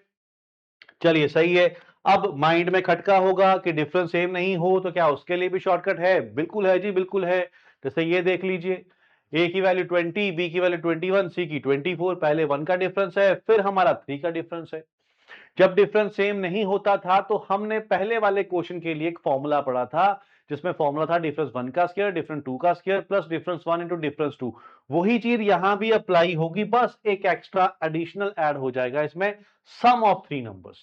चलिए सही है। अब माइंड में खटका होगा कि डिफरेंस सेम नहीं हो तो क्या उसके लिए भी शॉर्टकट है? बिल्कुल है जी, बिल्कुल है। जैसे ये देख लीजिए, ए की वैल्यू 20, बी की वैल्यू 21, सी की 24। पहले 1 का डिफरेंस है, फिर हमारा 3 का डिफरेंस है। जब डिफरेंस सेम नहीं होता था तो हमने पहले वाले क्वेश्चन के लिए एक फॉर्मूला पढ़ा था, जिसमें फॉर्मूला था डिफरेंस 1 का स्क्वायर डिफरेंस 2 का square plus difference 1 into difference 2। वही चीज यहां भी अप्लाई होगी, बस एक एक्स्ट्रा एडिशनल ऐड हो जाएगा इसमें, सम ऑफ 3 नंबर्स।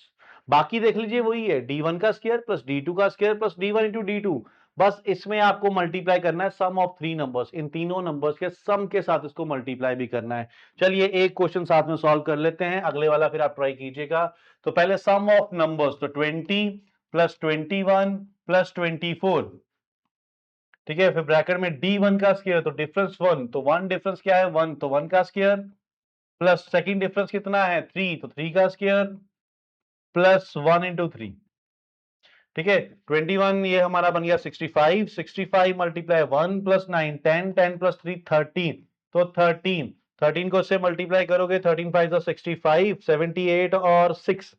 बाकी देख लीजिए वही है, d1 का स्क्वायर प्लस d2 का square plus d1 into d2। बस इसमें आपको मल्टीप्लाई करना है सम ऑफ 3 नंबर्स, इन तीनों नंबर्स के सम के साथ इसको मल्टीप्लाई भी करना है। चलिए एक क्वेश्चन साथ में सॉल्व कर लेते हैं, अगले वाला फिर आप ट्राई कीजिएगा। तो पहले सम ऑफ नंबर्स, तो 20 प्लस 21 प्लस 24, ठीक है। फिर ब्रैकेट में d1 का स्क्वायर, तो डिफरेंस 1, तो 1 डिफरेंस क्या है? 1, तो 1 का स्क्वायर प्लस सेकंड डिफरेंस कितना है? 3, तो 3 का स्क्वायर प्लस 1 इंटू 3, ठीक है। 21 ये हमारा बन गया 65, 65 मल्टीप्लाई 1 प्लस 9 10, 10 प्लस 3 13, तो 13, 13 को इससे मल्टीप्लाई करोगे, 13 5 65, 78 और 6,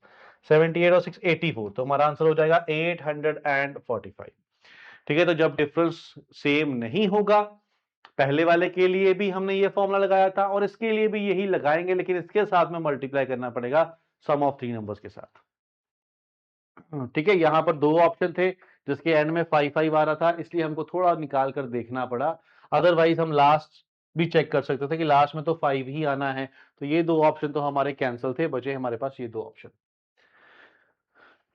78 और 6 84, तो हमारा आंसर हो जाएगा 845। ठीक है, तो जब डिफरेंस सेम नहीं होगा, पहले वाले के लिए भी हमने ये फॉर्मूला लगाया था और इसके लिए भी यही लगाएंगे, लेकिन इसके साथ में मल्टीप्लाई करना पड़ेगा सम ऑफ 3 नंबर्स के साथ। ठीक है, यहां पर 2 ऑप्शन थे जिसके एंड में 5 आ रहा था, इसलिए हमको थोड़ा निकाल कर देखना पड़ा। अदरवाइज हम लास्ट भी चेक कर सकते थे कि लास्ट में तो 5 ही आना है, तो ये 2 ऑप्शन तो हमारे कैंसिल थे, बचे हमारे पास ये 2 ऑप्शन।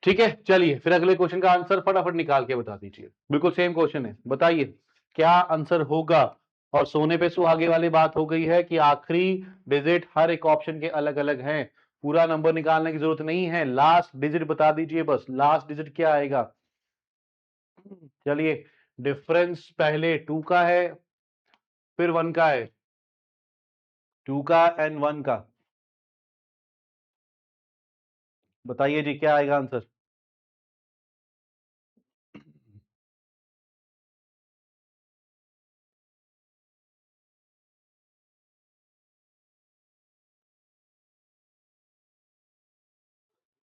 ठीक है, चलिए फिर अगले क्वेश्चन का आंसर फटाफट निकाल के बता दीजिए। बिल्कुल सेम क्वेश्चन है, बताइए क्या आंसर होगा। और सोने पे सुहागे वाली बात हो गई है कि आखिरी डिजिट हर एक ऑप्शन के अलग अलग हैं, पूरा नंबर निकालने की जरूरत नहीं है, लास्ट डिजिट बता दीजिए बस, लास्ट डिजिट क्या आएगा। चलिए, डिफरेंस पहले 2 का है, फिर 1 का है, 2 का एंड 1 का। बताइए जी क्या आएगा आंसर।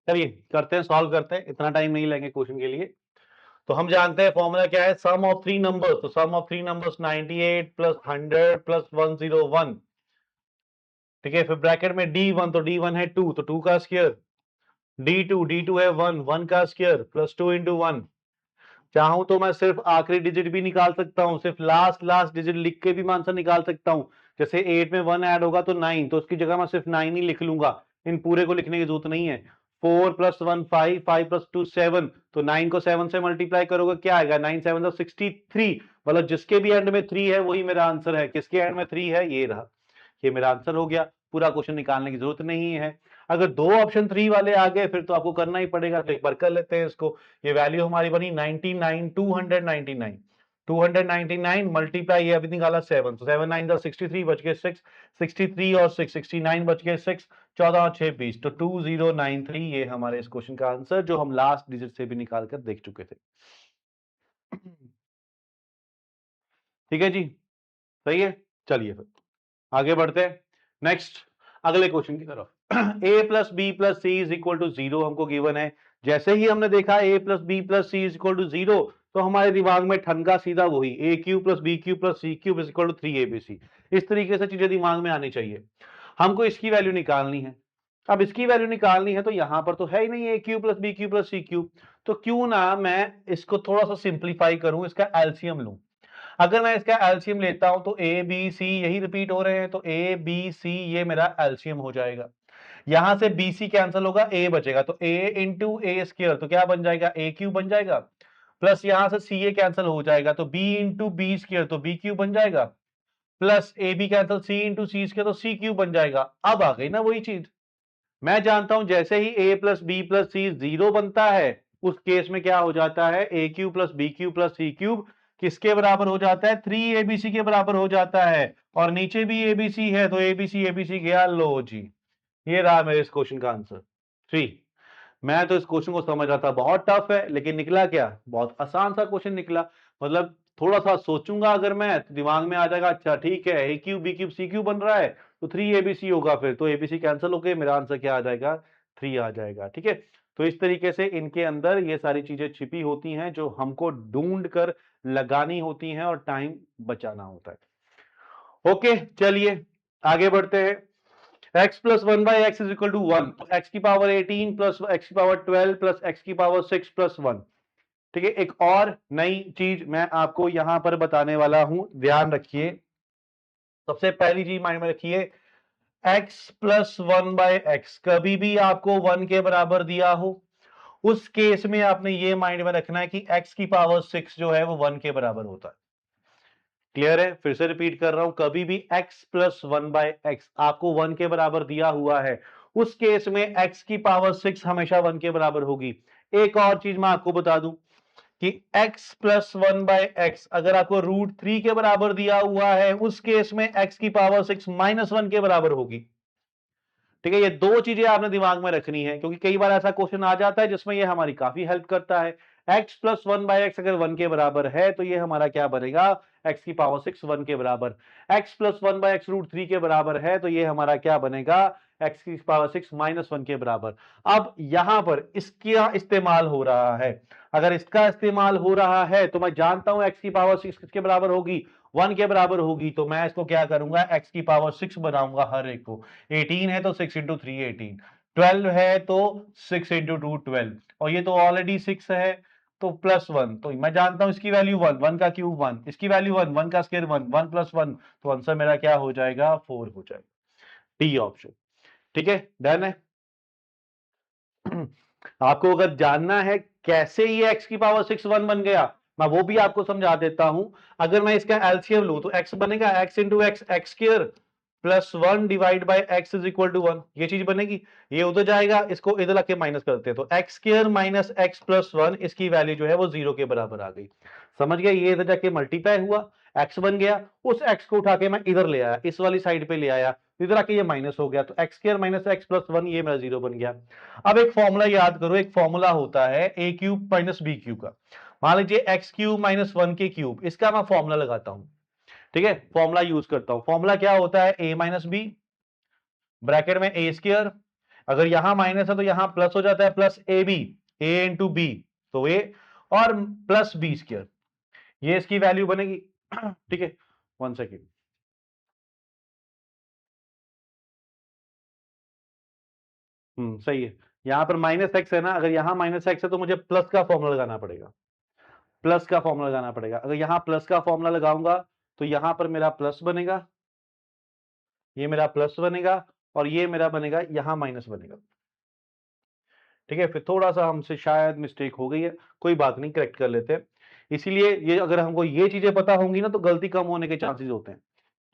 चलिए करते हैं, सॉल्व करते हैं, इतना टाइम नहीं लेंगे क्वेश्चन के लिए। तो हम जानते हैं फॉर्मूला क्या है, सम ऑफ 3 नंबर्स, तो सम ऑफ 3 नंबर्स 98 प्लस 100 प्लस 101, ठीक है। फिर ब्रैकेट में d1, तो d1 है 2, तो 2 का स्क्वायर, d2 है 1, 1 का स्क्वायर प्लस 2 इंटू 1, चाहूं तो मैं सिर्फ आखिरी डिजिट भी निकाल सकता हूं, सिर्फ लास्ट डिजिट लिख के भी मैं आंसर निकाल सकता हूं। जैसे 8 में 1 ऐड होगा तो 9, तो उसकी जगह मैं सिर्फ 9 ही लिख लूंगा, इन पूरे को लिखने की जरूरत नहीं है। 4 + 1 5, 5 + 2 7, तो 9 को 7 से मल्टीप्लाई करोगे क्या आएगा, 9 7 63। मतलब जिसके भी एंड में 3 है वही मेरा आंसर है। किसके एंड में 3 है, ये रहा, ये मेरा आंसर हो गया। पूरा क्वेश्चन निकालने की जरूरत नहीं है। अगर दो ऑप्शन 3 वाले आ गए फिर तो आपको करना ही पड़ेगा, तो एक बार कर लेते हैं इसको। ये वैल्यू हमारी बनी 99, 299, 299 मल्टीप्लाई, ये अभी निकाला 7, तो 7 9 63, बच गए 6, 63 और 6 69, बच गए 6, 14 और 6 20, तो 2093 ये हमारे इस क्वेश्चन का आंसर, जो हम लास्ट डिजिट से भी निकाल कर देख चुके थे। ठीक है जी, सही है। चलिए फिर आगे बढ़ते हैं नेक्स्ट अगले क्वेश्चन की तरफ। a + b + c = 0 हमको गिवन है। जैसे ही हमने देखा a + b + c = 0, तो हमारे दिमाग में ठनका सीधा वही a³ + b³ + c³ = 3abc। इस तरीके से चीजें दिमाग में आनी चाहिए। हमको इसकी वैल्यू निकालनी है। अब इसकी वैल्यू निकालनी है तो यहां पर तो है ही नहीं a³ + b³ + c³, तो क्यों ना मैं इसको थोड़ा सा सिंप्लीफाई करूं, इसका एलसीएम लूं। अगर मैं इसका एलसीएम लेता हूं तो ए बी सी यही रिपीट हो रहे हैं, तो ए बी सी ये मेरा एलसीएम हो जाएगा। यहां से बी सी कैंसिल होगा, ए बचेगा, तो ए इंटू ए स्क्वायर, तो क्या बन जाएगा, ए क्यूब बन जाएगा। प्लस यहां से सी ए कैंसिल हो जाएगा, तो बी इंटू बी स्क्वायर, तो बी क्यूब बन जाएगा। Plus a b cancel, c into c square, तो सी क्यूब बन जाएगा। अब आ गई ना वही चीज। मैं जानता हूं जैसे ही a + b + c 0 बनता है, उस केस में क्या हो जाता है, a³ + b³ + c³ किसके बराबर हो जाता है, 3abc के बराबर हो जाता है। और नीचे भी abc है, तो abc गया, लो जी, ये रहा मेरे इस क्वेश्चन का आंसर 3। मैं तो इस क्वेश्चन को समझ रहा था बहुत टफ है, लेकिन निकला क्या, बहुत आसान सा क्वेश्चन निकला। मतलब थोड़ा सा सोचूंगा अगर मैं, तो दिमाग में आ जाएगा, अच्छा ठीक है a³ b³ c³ बन रहा है, तो 3abc होगा, फिर तो abc कैंसिल होके मेरा आंसर क्या आ जाएगा, 3 आ जाएगा। ठीक है, तो इस तरीके से इनके अंदर ये सारी चीजें छिपी होती हैं जो हमको ढूंढ कर लगानी होती हैं और टाइम बचाना होता है। ओके, चलिए आगे बढ़ते हैं। x + 1/x = 1, तो x की पावर 18 + x की पावर 12 + x की पावर 6 + 1। ठीक है, एक और नई चीज मैं आपको यहां पर बताने वाला हूं, ध्यान रखिए। सबसे पहली चीज माइंड में रखिए, x + 1/x कभी भी आपको 1 के बराबर दिया हो, उस केस में आपने ये माइंड में रखना है कि x की पावर 6 जो है वो 1 के बराबर होता है। क्लियर है, फिर से रिपीट कर रहा हूं, कभी भी x + 1/x आपको 1 के बराबर दिया हुआ है, उस केस में x की पावर 6 हमेशा 1 के बराबर होगी। एक और चीज मैं आपको बता दूं कि x + 1/x अगर आपको √3 के बराबर दिया हुआ है, उस केस में x की पावर 6 -1 के बराबर होगी। ठीक है, ये दो चीजें आपने दिमाग में रखनी है, क्योंकि कई बार ऐसा क्वेश्चन आ जाता है जिसमें ये हमारी काफी हेल्प करता है। x + 1/x अगर 1 के बराबर है, तो ये हमारा क्या बनेगा, x की पावर 6 1 के बराबर। x + 1/x √3 के बराबर है, तो ये हमारा क्या बनेगा, x की पावर 6 -1 के बराबर। अब यहां पर इसका इस्तेमाल हो रहा है, अगर इसका इस्तेमाल हो रहा है तो मैं जानता हूं x की पावर 6 किसके बराबर होगी, 1 के बराबर होगी, तो मैं इसको क्या करूंगा, x की पावर 6 बनाऊंगा हर एक को। 18 है तो 6 × 3 18, 12 है तो 6 × 2 12, और ये तो ऑलरेडी 6 है, तो +1, तो मैं जानता हूं इसकी वैल्यू 1, 1 का क्यूब 1, इसकी वैल्यू 1, 1 का स्क्वायर 1, 1 + 1, तो आंसर मेरा क्या हो जाएगा, 4 हो जाएगा, डी ऑप्शन। ठीक है, डन है। आपको अगर जानना है कैसे ये x की पावर 6 1 बन गया, मैं वो भी आपको समझा देता हूं। अगर मैं इसका एलसीएम लूं तो x बनेगा x × x x² + 1 / x = 1, ये चीज बनेगी। ये उधर जाएगा, इसको इधर लाके माइनस करते हैं, तो x² - x + 1 इसकी वैल्यू जो है वो 0 के बराबर आ गई। समझ गया, ये इधर जाके मल्टीप्लाई हुआ, x बन गया, उस x को उठा के मैं इधर ले आया, इस वाली साइड पे ले आया, इधर आके ये माइनस हो गया, तो x² - x + 1 ये मेरा 0 बन गया। अब एक फॉर्मूला याद करो, एक फॉर्मूला होता है a³ - b³ का। मान लीजिए x³ - 1 के क्यूब, इसका मैं फॉर्मूला लगाता हूं। ठीक है, फॉर्मूला यूज करता हूं। फॉर्मूला क्या होता है, a - b ब्रैकेट में a², अगर यहां माइनस है तो यहां प्लस हो जाता है, प्लस ab, a × b, तो a, और प्लस b², ये इसकी वैल्यू बनेगी। ठीक है, 1 सेकेंड। सही है, यहां पर -x है ना, अगर यहां -x है तो मुझे प्लस का फॉर्मूला लगाना पड़ेगा। प्लस का फॉर्मूला लगाना पड़ेगा। अगर यहां प्लस का फॉर्मूला लगाऊंगा तो यहां पर मेरा प्लस बनेगा, ये मेरा प्लस बनेगा और ये मेरा बनेगा, यहां माइनस बनेगा। ठीक है, फिर थोड़ा सा हमसे शायद मिस्टेक हो गई है, कोई बात नहीं, करेक्ट कर लेते हैं। इसीलिए ये अगर हमको ये चीजें पता होंगी ना तो गलती कम होने के चांसेस होते हैं।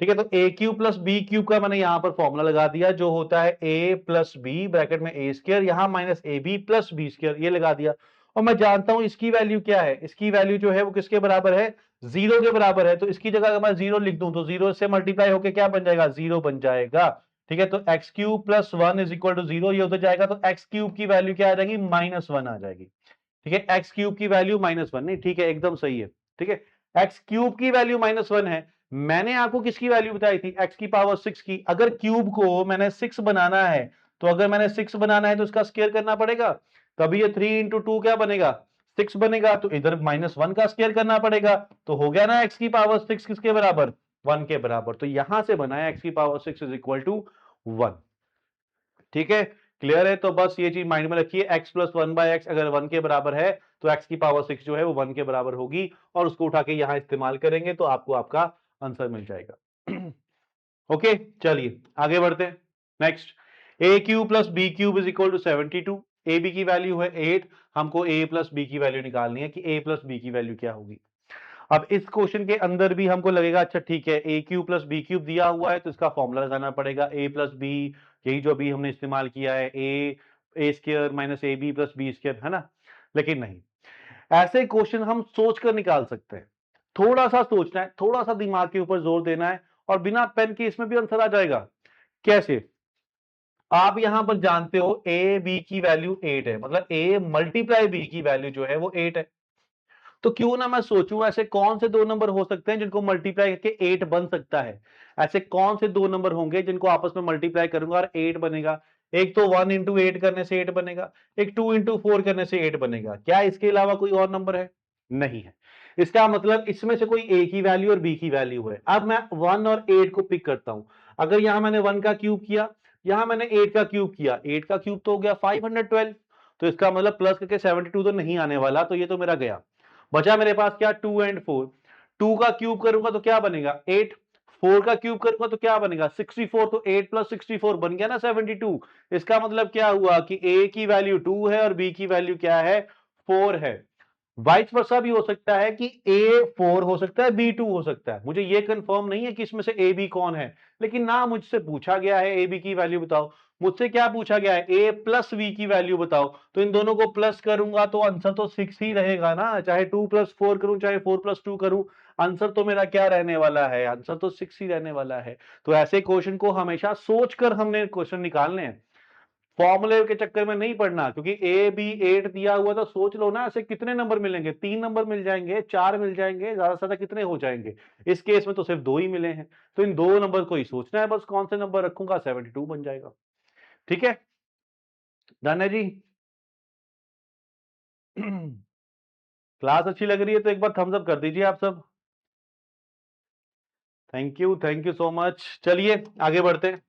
ठीक है, तो A cube plus B cube का मैंने यहां पर फॉर्मूला लगा दिया, जो होता है ए प्लस बी ब्रैकेट में ए स्क्वायर, यहां माइनस ए बी प्लस बी स्क्वायर, ये लगा दिया। और मैं जानता हूं इसकी वैल्यू क्या है, इसकी वैल्यू जो है वो किसके बराबर है, 0 के बराबर है। तो इसकी जगह अगर मैं 0 लिख दूं तो 0 से मल्टीप्लाई होकर क्या बन जाएगा, 0 बन जाएगा। ठीक है, तो x cube plus 1 is equal to 0, ये होता जाएगा, तो एक्स क्यूब की वैल्यू क्या आ जाएगी, -1 आ जाएगी। ठीक है, एक्स क्यूब की वैल्यू -1, नहीं ठीक है, एकदम सही है। ठीक है, एक्स क्यूब की वैल्यू -1 है। मैंने आपको किसकी वैल्यू बताई थी, एक्स की पावर 6 की। अगर क्यूब को मैंने 6 बनाना है, तो अगर मैंने 6 बनाना है तो इसका स्क्वायर करना पड़ेगा, तभी ये 3 इंटू 2 क्या बनेगा, 6 बनेगा। तो इधर -1 का स्क्वायर करना पड़ेगा, तो हो गया ना एक्स की पावर 6 किसके बराबर, 1 के बराबर। तो यहां से बना है एक्स की पावर 6 इज इक्वल टू 1। ठीक है, क्लियर है। तो बस ये चीज माइंड में रखिए, x प्लस 1/x अगर 1 के बराबर है तो x की पावर 6 जो है वो 1 के बराबर होगी, और उसको उठा के यहां इस्तेमाल करेंगे तो आपको आपका आंसर मिल जाएगा। ओके, चलिए आगे बढ़ते हैं। Next, a cube plus B cube is equal to 72। A b की वैल्यू है 8, हमको ए प्लस बी की वैल्यू निकालनी है कि ए प्लस बी की वैल्यू क्या होगी। अब इस क्वेश्चन के अंदर भी हमको लगेगा, अच्छा ठीक है, a cube plus B cube दिया हुआ है तो इसका फॉर्मूला लगाना पड़ेगा, ए प्लस बी, यही जो अभी हमने इस्तेमाल किया है, a square minus A b plus B square, है ना। लेकिन नहीं, ऐसे क्वेश्चन हम सोच कर निकाल सकते हैं। थोड़ा सा सोचना है, थोड़ा सा दिमाग के ऊपर जोर देना है, और बिना पेन के इसमें भी आंसर आ जाएगा। कैसे, आप यहां पर जानते हो ए बी की वैल्यू 8 है, मतलब ए मल्टीप्लाई बी की वैल्यू जो है वो 8 है। तो क्यों ना मैं सोचूं ऐसे कौन से दो नंबर हो सकते हैं जिनको मल्टीप्लाई करके 8 बन सकता है। ऐसे कौन से दो नंबर होंगे जिनको आपस में मल्टीप्लाई करूंगा और 8 बनेगा। एक तो 1 इंटू 8 करने से 8 बनेगा, एक 2 इंटू 4 करने से 8 बनेगा। क्या इसके अलावा कोई और नंबर है, नहीं है। इसका मतलब इसमें से कोई ए की वैल्यू और बी की वैल्यू है। अब मैं 1 और 8 को पिक करता हूं। अगर यहां मैंने 1 का क्यूब किया, यहां मैंने 8 का क्यूब किया, 8 का क्यूब तो हो गया 512। तो इसका मतलब प्लस करके 72 तो नहीं आने वाला, तो ये तो मेरा गया। बचा मेरे पास क्या, 2 एंड 4। 2 का क्यूब करूंगा तो क्या बनेगा, 8। 4 का क्यूब करूंगा तो क्या बनेगा, 64। तो 8 प्लस 64 बन गया ना 72। इसका मतलब क्या हुआ कि ए की वैल्यू 2 है और बी की वैल्यू क्या है, 4 है। वाइस वर्सा भी हो सकता है कि ए 4 हो सकता है, बी 2 हो सकता है। मुझे ये कंफर्म नहीं है कि इसमें से ए बी कौन है, लेकिन ना मुझसे पूछा गया है ए बी की वैल्यू बताओ। मुझसे क्या पूछा गया है, ए प्लस वी की वैल्यू बताओ। तो इन दोनों को प्लस करूंगा तो आंसर तो 6 ही रहेगा ना, चाहे 2 प्लस 4 करूं चाहे 4 प्लस 2 करूं, आंसर तो मेरा क्या रहने वाला है, आंसर तो 6 ही रहने वाला है। तो ऐसे क्वेश्चन को हमेशा सोचकर हमने क्वेश्चन निकालने हैं, फॉर्मूले के चक्कर में नहीं पड़ना। क्योंकि ए बी 8 दिया हुआ, तो सोच लो ना ऐसे कितने नंबर मिलेंगे, 3 नंबर मिल जाएंगे, 4 मिल जाएंगे, ज्यादा से ज्यादा कितने हो जाएंगे। इस केस में तो सिर्फ 2 ही मिले हैं, तो इन दो नंबर को ही सोचना है, बस कौन से नंबर रखूंगा, 72 बन जाएगा। ठीक है, डन है जी। क्लास अच्छी लग रही है तो एक बार थम्स अप कर दीजिए आप सब। Thank you so much. चलिए आगे बढ़ते हैं।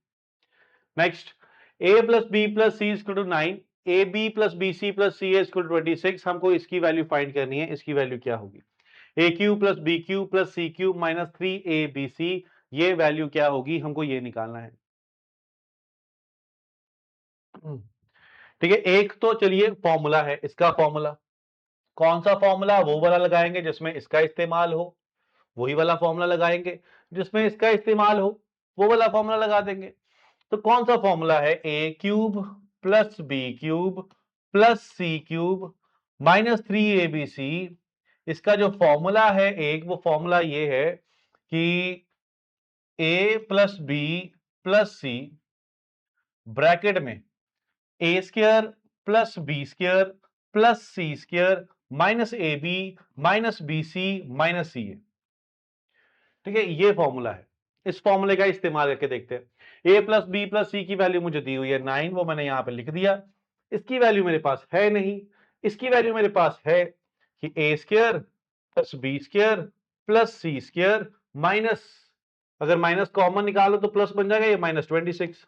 Next, a plus B plus c equal to 9, a b plus b c plus c equal to 26। हमको इसकी वैल्यू फाइंड करनी है, इसकी वैल्यू क्या होगी, a cube plus B cube plus C cube minus 3abc, ये वैल्यू क्या होगी, हमको ये निकालना है। ठीक है, एक तो चलिए फॉर्मूला है, इसका फॉर्मूला कौन सा फॉर्मूला, वो वाला लगाएंगे जिसमें इसका इस्तेमाल हो, वही वाला फॉर्मूला लगाएंगे। जिसमें इसका इस्तेमाल हो वो वाला फॉर्मूला लगा देंगे। तो कौन सा फॉर्मूला है, a cube plus B cube plus C cube minus 3abc। इसका जो फॉर्मूला है एक, वो फॉर्मूला ये है कि a plus B plus C bracket में ए square plus B square plus C square minus A B minus B C minus C a. ठीक है, ये फॉर्मूला है। इस फॉर्मूले का इस्तेमाल करके देखते हैं। ए प्लस बी प्लस सी की वैल्यू मुझे दी हुई है 9, वो मैंने यहां पे लिख दिया। इसकी वैल्यू मेरे पास है नहीं, इसकी वैल्यू मेरे पास है कि a square plus B square plus C square minus, अगर माइनस कॉमन निकालो तो प्लस बन जाएगा, ये -26।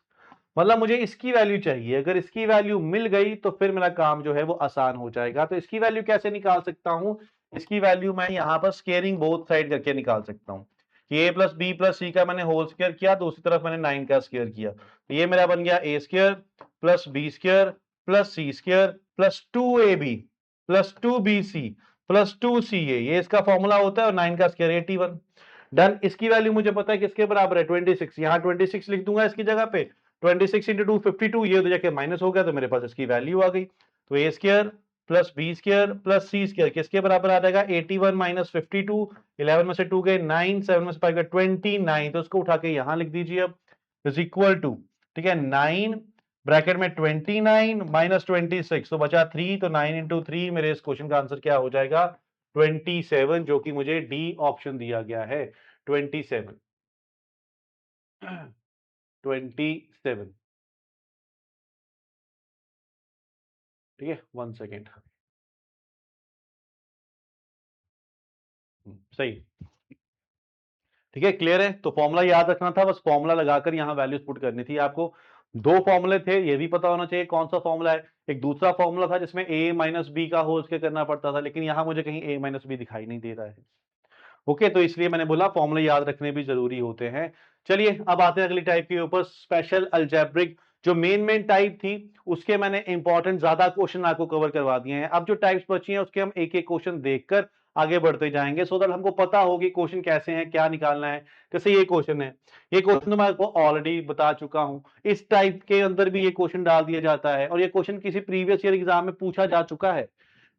मतलब मुझे इसकी वैल्यू चाहिए, अगर इसकी वैल्यू मिल गई तो फिर मेरा काम जो है वो आसान हो जाएगा। तो इसकी वैल्यू कैसे निकाल सकता हूं, इसकी वैल्यू मैं यहाँ पर स्केयरिंग बोथ साइड करके निकाल सकता हूँ कि a प्लस बी प्लस सी का मैंने होल स्क्वायर किया, दूसरी तरफ मैंने 9 का स्क्वायर किया, तो ये मेरा बन गया a square plus B square plus C square plus 2ab plus 2bc plus 2ca, ये इसका फॉर्मूला होता है, और 9 का स्क्वायर 81। डन। इसकी वैल्यू मुझे पता है किसके बराबर है, 26। यहाँ 26 लिख दूंगा इसकी जगह पे, 26 इंटू 2 52, ये तो जाके माइनस हो गया, तो मेरे पास इसकी वैल्यू आ गई। तो a square plus B square plus C square किसके बराबर आ जाएगा, 81 माइनस 52, 11 में से 2 गए 9, 7 में से 5 गए 29, तो उसको उठा के यहां लिख दीजिए अब, इज इक्वल टू, ठीक है, 9 ब्रैकेट में 29 माइनस 26, तो बचा 3, तो 9 इंटू 3, मेरे इस क्वेश्चन का आंसर क्या हो जाएगा, 27, जो कि मुझे डी ऑप्शन दिया गया है, 27 27। ठीक है, 1 सेकेंड। सही, ठीक है, क्लियर है। तो फॉर्मूला याद रखना था, बस फॉर्मूला लगाकर यहाँ वैल्यूज पुट करनी थी आपको। दो फॉर्मूले थे, ये भी पता होना चाहिए कौन सा फॉर्मूला है। एक दूसरा फॉर्मूला था जिसमें a माइनस बी का होल स्क्वायर करना पड़ता था, लेकिन यहाँ मुझे कहीं a माइनस बी दिखाई नहीं दे रहा है। ओके, तो इसलिए मैंने बोला फॉर्मूले याद रखने भी जरूरी होते हैं। चलिए अब आते हैं अगली टाइप के ऊपर, स्पेशल अलजेब्रिक। जो मेन टाइप थी उसके मैंने इंपॉर्टेंट ज्यादा क्वेश्चन आपको कवर करवा दिए हैं। अब जो टाइप्स बची हैं उसके हम एक एक क्वेश्चन देखकर आगे बढ़ते जाएंगे, सो दैट हमको पता होगी क्वेश्चन कैसे हैं, क्या निकालना है। जैसे ये क्वेश्चन है, ये क्वेश्चन तो मैं आपको ऑलरेडी बता चुका हूं। इस टाइप के अंदर भी ये क्वेश्चन डाल दिया जाता है, और ये क्वेश्चन किसी प्रीवियस ईयर एग्जाम में पूछा जा चुका है।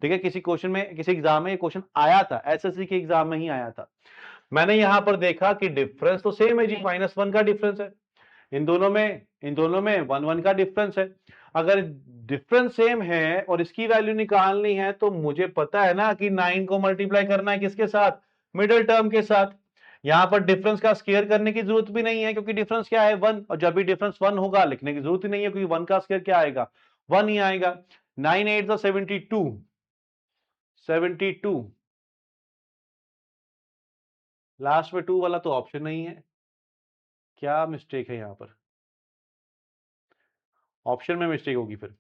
ठीक है, किसी क्वेश्चन में, किसी एग्जाम में ये क्वेश्चन आया था, एसएससी के एग्जाम में ही आया था। मैंने यहां पर देखा कि डिफरेंस तो सेम है जी, -1 का डिफरेंस है इन दोनों में 1 का डिफरेंस है। अगर डिफरेंस सेम है और इसकी वैल्यू निकालनी है, तो मुझे पता है ना कि 9 को मल्टीप्लाई करना है किसके साथ, मिडिल टर्म के साथ। यहां पर डिफरेंस का स्क्वायर करने की जरूरत भी नहीं है, क्योंकि डिफरेंस क्या है 1, और जब भी डिफरेंस 1 होगा लिखने की जरूरत ही नहीं है, क्योंकि 1 का स्क्वायर क्या आएगा, 1 ही आएगा। 9 8 72, 72, लास्ट में 2 वाला तो ऑप्शन नहीं है, क्या मिस्टेक है यहां पर, ऑप्शन में मिस्टेक होगी, फिर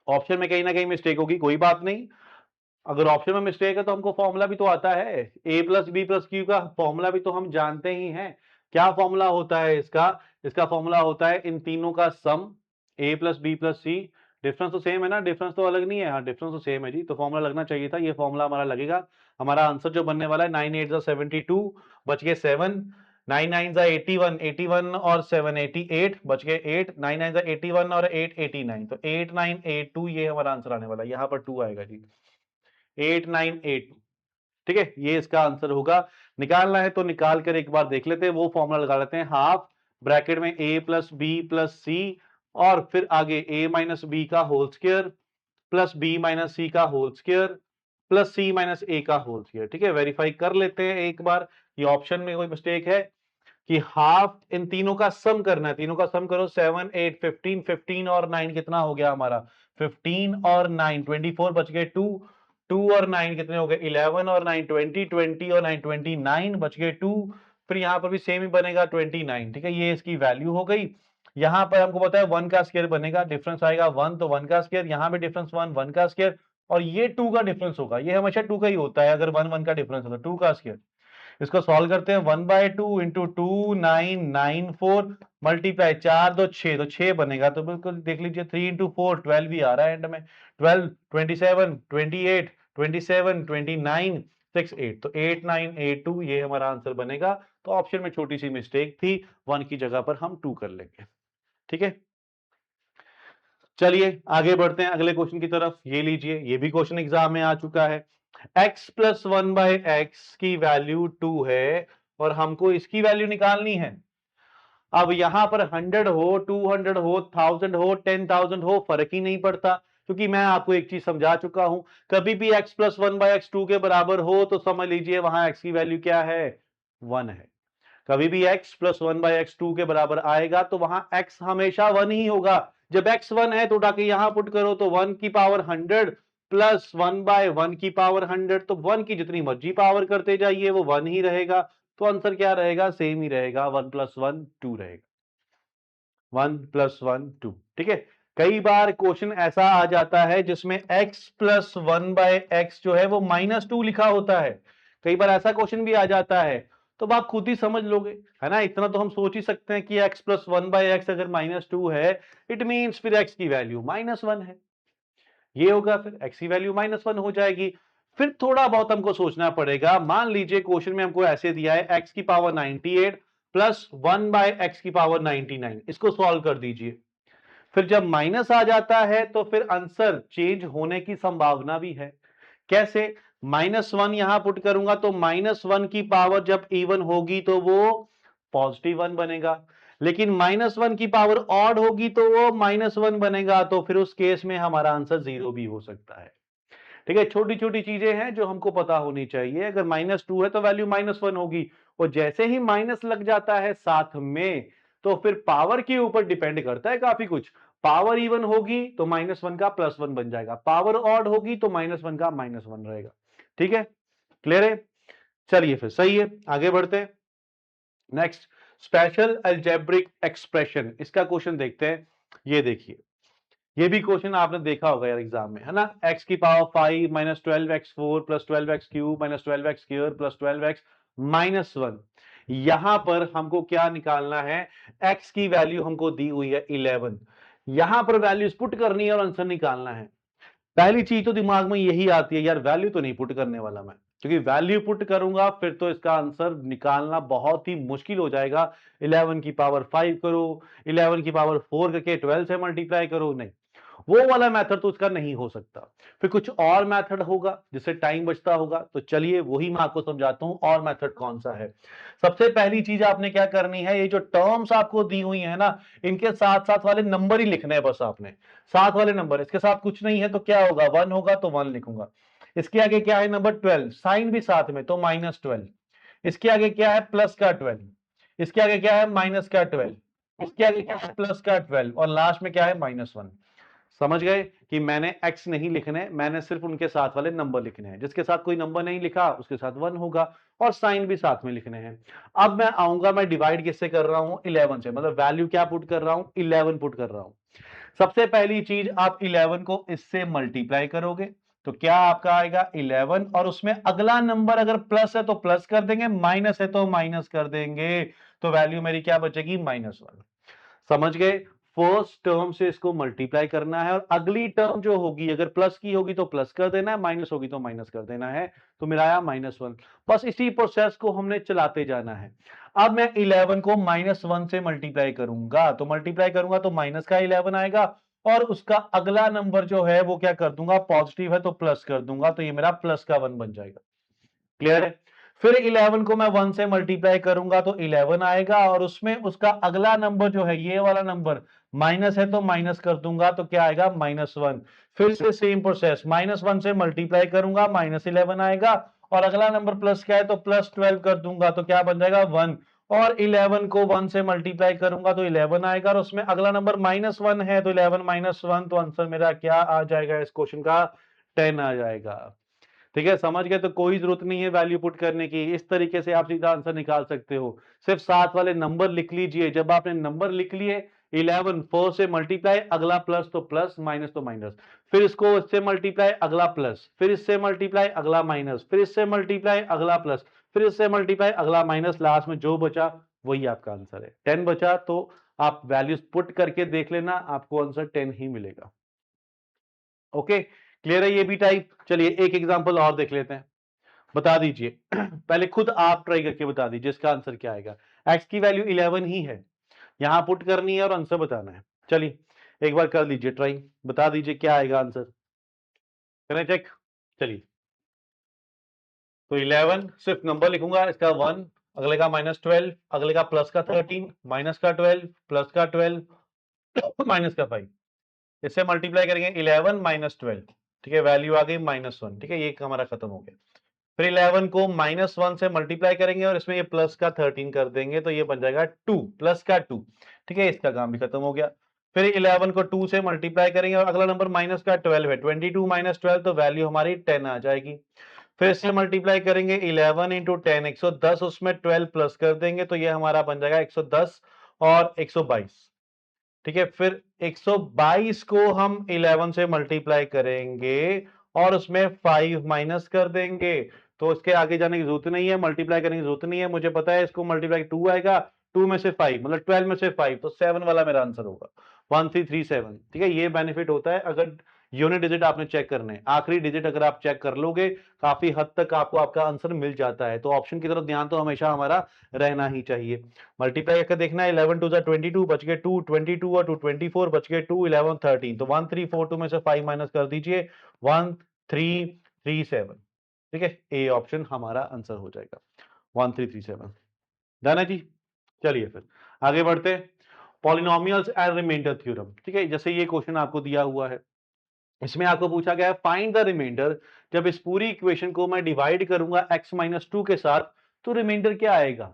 ऑप्शन में कहीं ना कहीं मिस्टेक होगी, कोई बात नहीं। अगर ऑप्शन में मिस्टेक है तो हमको फॉर्मूला भी तो आता है, a plus B plus q का फॉर्मूला भी तो हम जानते ही हैं। क्या फॉर्मूला होता है इसका, इसका फॉर्मूला होता है इन तीनों का sum, a plus B plus c. Difference तो सेम है ना, डिफरेंस तो अलग नहीं है, हाँ डिफरेंस तो सेम है जी, तो फॉर्मूला लगना चाहिए था, ये फॉर्मूला हमारा लगेगा। हमारा आंसर जो बनने वाला है 9 8 72, बच गए 7, 9 9 81, 81 और 7 88, बच गए 8, 9 9 81 और 8 89, तो 8982 ये हमारा आंसर आने वाला है, यहाँ पर 2 आएगा जी, 8982। ठीक है, ये इसका आंसर होगा। निकालना है तो निकाल कर एक बार देख लेते हैं, वो फॉर्मूला लगा लेते हैं, हाफ ब्रैकेट में a plus B plus c, और फिर आगे a माइनस बी का whole square plus b minus सी का whole square plus c minus a का होल स्क्वायर। ठीक है, वेरीफाई कर लेते हैं एक बार, ये ऑप्शन में कोई मिस्टेक है कि हाफ इन तीनों का सम करना है, तीनों का सम करो, 7 8 15, 15 और 9 कितना हो गया हमारा, 15 और 9 24, बच गए 2, 2 और 9 कितने हो गए, 11 और 9 20, 20 और 9 29, बच गए 2, फिर यहां पर भी सेम ही बनेगा 29। ठीक है, ये इसकी वैल्यू हो गई। यहां पर हमको पता है 1 का स्क्वायर बनेगा, डिफरेंस आएगा 1, तो 1 का स्क्वायर, यहां पे डिफरेंस 1, 1 का स्क्वायर, और ये 2 का डिफरेंस होगा, ये हमेशा 2 का ही होता है, अगर 1 1 का डिफरेंस होता है, 2 का स्क्वायर। इसको सॉल्व करते हैं, 1/2 इंटू 2 9 9 4 मल्टीप्लाई 4 2 6, तो 6 बनेगा, तो बिल्कुल देख लीजिए 3 इंटू 4 12 ही आ रहा है एंड में, 12 27 28 27 29 6 8, तो 8982 ये हमारा आंसर बनेगा। तो ऑप्शन में छोटी सी मिस्टेक थी, 1 की जगह पर हम 2 कर लेंगे। ठीक है, चलिए आगे बढ़ते हैं अगले क्वेश्चन की तरफ। ये लीजिए, ये भी क्वेश्चन एग्जाम में आ चुका है। x प्लस 1/x की वैल्यू 2 है, और हमको इसकी वैल्यू निकालनी है। अब यहां पर 100 हो, 200 हो, 1000 हो, 10,000 हो, फर्क ही नहीं पड़ता, क्योंकि मैं आपको एक चीज समझा चुका हूं, कभी भी x प्लस 1/x 2 के बराबर हो तो समझ लीजिए वहां x की वैल्यू क्या है, 1 है। कभी भी x प्लस 1/x 2 के बराबर आएगा तो वहां x हमेशा 1 ही होगा। जब x 1 है तो उठा के यहां पुट करो, तो 1 की पावर 100 प्लस 1/1 की पावर 100, तो 1 की जितनी मर्जी पावर करते जाइए वो 1 ही रहेगा। तो आंसर क्या रहेगा, सेम ही रहेगा, 1 प्लस 1 2 रहेगा, 1 प्लस 1 2। ठीक है, कई बार क्वेश्चन ऐसा आ जाता है जिसमें x प्लस 1/x जो है वो -2 लिखा होता है। कई बार ऐसा क्वेश्चन भी आ जाता है, तो अब आप खुद ही समझ लोगे, है ना? इतना तो हम सोच ही सकते हैं कि x प्लस 1/x अगर -2 है, इट मीन्स फिर x की वैल्यू -1 है। ये होगा, फिर x की वैल्यू -1 हो जाएगी। फिर थोड़ा बहुत हमको सोचना पड़ेगा। मान लीजिए क्वेश्चन में हमको ऐसे दिया है x की पावर 98 प्लस 1/x की पावर 99, इसको सॉल्व कर दीजिए। फिर जब माइनस आ जाता है तो फिर आंसर चेंज होने की संभावना भी है। कैसे? -1 यहां पुट करूंगा तो -1 की पावर जब इवन होगी तो वो +1 बनेगा, लेकिन -1 की पावर ऑड होगी तो वो -1 बनेगा, तो फिर उस केस में हमारा आंसर 0 भी हो सकता है। ठीक है, छोटी छोटी चीजें हैं जो हमको पता होनी चाहिए। अगर -2 है तो वैल्यू -1 होगी, और जैसे ही माइनस लग जाता है साथ में, तो फिर पावर के ऊपर डिपेंड करता है काफी कुछ। पावर इवन होगी तो -1 का +1 बन जाएगा, पावर ऑड होगी तो -1 का -1 रहेगा। ठीक है, क्लियर है? चलिए फिर सही है, आगे बढ़ते हैं। नेक्स्ट, स्पेशल अलजेब्रिक एक्सप्रेशन, इसका क्वेश्चन देखते हैं। ये देखिए, ये भी क्वेश्चन आपने देखा होगा यार एग्जाम में, है ना? x की power 5 minus 12x4 plus 12x³ minus 12x² plus 12x-1। यहां पर हमको क्या निकालना है? x की वैल्यू हमको दी हुई है 11, यहां पर वैल्यूज पुट करनी है और आंसर निकालना है। पहली चीज तो दिमाग में यही आती है, यार वैल्यू तो नहीं पुट करने वाला मैं, क्योंकि वैल्यू पुट करूंगा फिर तो इसका आंसर निकालना बहुत ही मुश्किल हो जाएगा। 11 की पावर 5 करो, 11 की पावर 4 करके 12 से मल्टीप्लाई करो, नहीं, वो वाला मेथड तो उसका नहीं हो सकता। फिर कुछ और मेथड होगा जिससे टाइम बचता होगा, तो चलिए वही मैं आपको समझाता हूं और मेथड कौन सा है। सबसे पहली चीज आपने क्या करनी है, ये जो टर्म्स आपको दी हुई है ना, इनके साथ साथ वाले नंबर ही लिखने हैं बस आपने। साथ वाले नंबर, इसके साथ कुछ नहीं है तो क्या होगा, 1 होगा तो 1 लिखूंगा। इसके आगे क्या है, नंबर 12, साइन भी साथ में तो -12। इसके आगे क्या है, प्लस का 12। इसके आगे क्या है, माइनस का 12। इसके आगे क्या है, प्लस का 12, और लास्ट में क्या है, -1। समझ गए कि मैंने x नहीं लिखने, मैंने सिर्फ उनके साथ वाले नंबर लिखने हैं। जिसके साथ कोई नंबर नहीं लिखा उसके साथ 1 होगा, और साइन भी साथ में लिखने हैं। अब मैं आऊंगा, मैं डिवाइड किससे कर रहा हूं, 11 से, मतलब वैल्यू क्या पुट कर रहा हूं, 11 पुट कर रहा हूं। सबसे पहली चीज, आप 11 को इससे मल्टीप्लाई करोगे तो क्या आपका आएगा 11, और उसमें अगला नंबर अगर प्लस है तो प्लस कर देंगे, माइनस है तो माइनस कर देंगे, तो वैल्यू मेरी क्या बचेगी, -1। समझ गए? फर्स्ट टर्म से इसको मल्टीप्लाई करना है, और अगली टर्म जो होगी अगर प्लस की होगी तो प्लस कर देना है, माइनस होगी तो माइनस कर देना है, तो मेरा आया -1। बस इसी प्रोसेस को हमने चलाते जाना है। अब मैं 11 को -1 से मल्टीप्लाई करूंगा, तो मल्टीप्लाई करूंगा तो माइनस का 11 आएगा, और उसका अगला नंबर जो है वो क्या कर दूंगा, पॉजिटिव है तो प्लस कर दूंगा, तो ये मेरा प्लस का 1 बन जाएगा। क्लियर है? फिर 11 को मैं 1 से मल्टीप्लाई करूंगा तो 11 आएगा, और उसमें उसका अगला नंबर जो है ये वाला नंबर, माइनस है तो माइनस कर दूंगा, तो क्या आएगा, -1। फिर से सेम प्रोसेस, -1 से मल्टीप्लाई करूंगा, -11 आएगा, और अगला नंबर प्लस क्या है तो +12 कर दूंगा, तो क्या बन जाएगा, 1। और 11 को 1 से मल्टीप्लाई करूंगा तो 11 आएगा, और उसमें अगला नंबर -1 है, तो 11 -1, तो आंसर मेरा क्या आ जाएगा इस क्वेश्चन का, 10 आ जाएगा। ठीक है, समझ गए? तो कोई जरूरत नहीं है वैल्यू पुट करने की, इस तरीके से आप सीधा आंसर निकाल सकते हो। सिर्फ साथ वाले नंबर लिख लीजिए। जब आपने नंबर लिख लिए, 11 4 से मल्टीप्लाई, अगला प्लस तो प्लस, माइनस तो माइनस, फिर इसको इससे मल्टीप्लाई, अगला प्लस, फिर इससे मल्टीप्लाई, अगला माइनस, फिर इससे मल्टीप्लाई, अगला प्लस, फिर इससे मल्टीप्लाई, अगला माइनस, लास्ट में जो बचा वही आपका आंसर है। 10 बचा, तो आप वैल्यूज पुट करके देख लेना, आपको आंसर 10 ही मिलेगा। ओके, क्लियर है ये भी टाइप? चलिए एक एग्जांपल और देख लेते हैं। बता दीजिए पहले खुद आप ट्राई करके बता दीजिए इसका आंसर क्या आएगा। x की वैल्यू 11 ही है, यहां पुट करनी है और आंसर बताना है। चलिए एक बार कर लीजिए ट्राई, बता दीजिए क्या आएगा आंसर। करें चेक? चलिए, तो 11 सिर्फ नंबर लिखूंगा, इसका 1, अगले का -12, अगले का प्लस का 13, माइनस का 12, प्लस का 12, माइनस का 5, इससे मल्टीप्लाई करेंगे 11 -12। ठीक है, वैल्यू आ गई -1। ठीक है, ये हमारा खत्म हो गया। फिर 11 को -1 से मल्टीप्लाई करेंगे, और इसमें ये प्लस का 13 कर देंगे, तो ये बन जाएगा 2, प्लस का 2। ठीक है, इसका काम भी खत्म हो गया। फिर 11 को 2 से मल्टीप्लाई करेंगे, और अगला नंबर माइनस का 12 है, 22 -12, तो वैल्यू हमारी 10 आ जाएगी। फिर इससे मल्टीप्लाई करेंगे 11 इंटू 10, 110, उसमें 12 प्लस कर देंगे, तो ये हमारा बन जाएगा 110 और 122। ठीक है, फिर 122 को हम 11 से मल्टीप्लाई करेंगे और उसमें 5 माइनस कर देंगे, तो इसके आगे जाने की जरूरत नहीं है, मल्टीप्लाई करने की जरूरत नहीं है, मुझे पता है इसको मल्टीप्लाई 2 आएगा, 2 में से 5 मतलब 12 में से 5, तो 7 वाला मेरा आंसर होगा 1337। ठीक है, ये बेनिफिट होता है अगर यूनिट डिजिट आपने चेक करने हैं, आखिरी डिजिट अगर आप चेक कर लोगे काफी हद तक आपको आपका आंसर मिल जाता है, तो ऑप्शन की तरफ ध्यान तो हमेशा हमारा रहना ही चाहिए। मल्टीप्लाई करके देखना है, 11 टू 22 बच गए 2, 22 और 2 24 बच गए 2, 11 13, तो 1342 में से 5 माइनस कर दीजिए 1337। ठीक है, ए ऑप्शन हमारा आंसर हो जाएगा 1337। डन है जी। चलिए फिर आगे बढ़ते हैं, पॉलिनोमियल्स एंड रिमाइंडर थ्योरम। ठीक है, जैसे ये क्वेश्चन आपको दिया हुआ है, इसमें आपको पूछा गया है फाइंड द रिमाइंडर, जब इस पूरी इक्वेशन को मैं डिवाइड करूंगा x-2 के साथ तो रिमाइंडर क्या आएगा।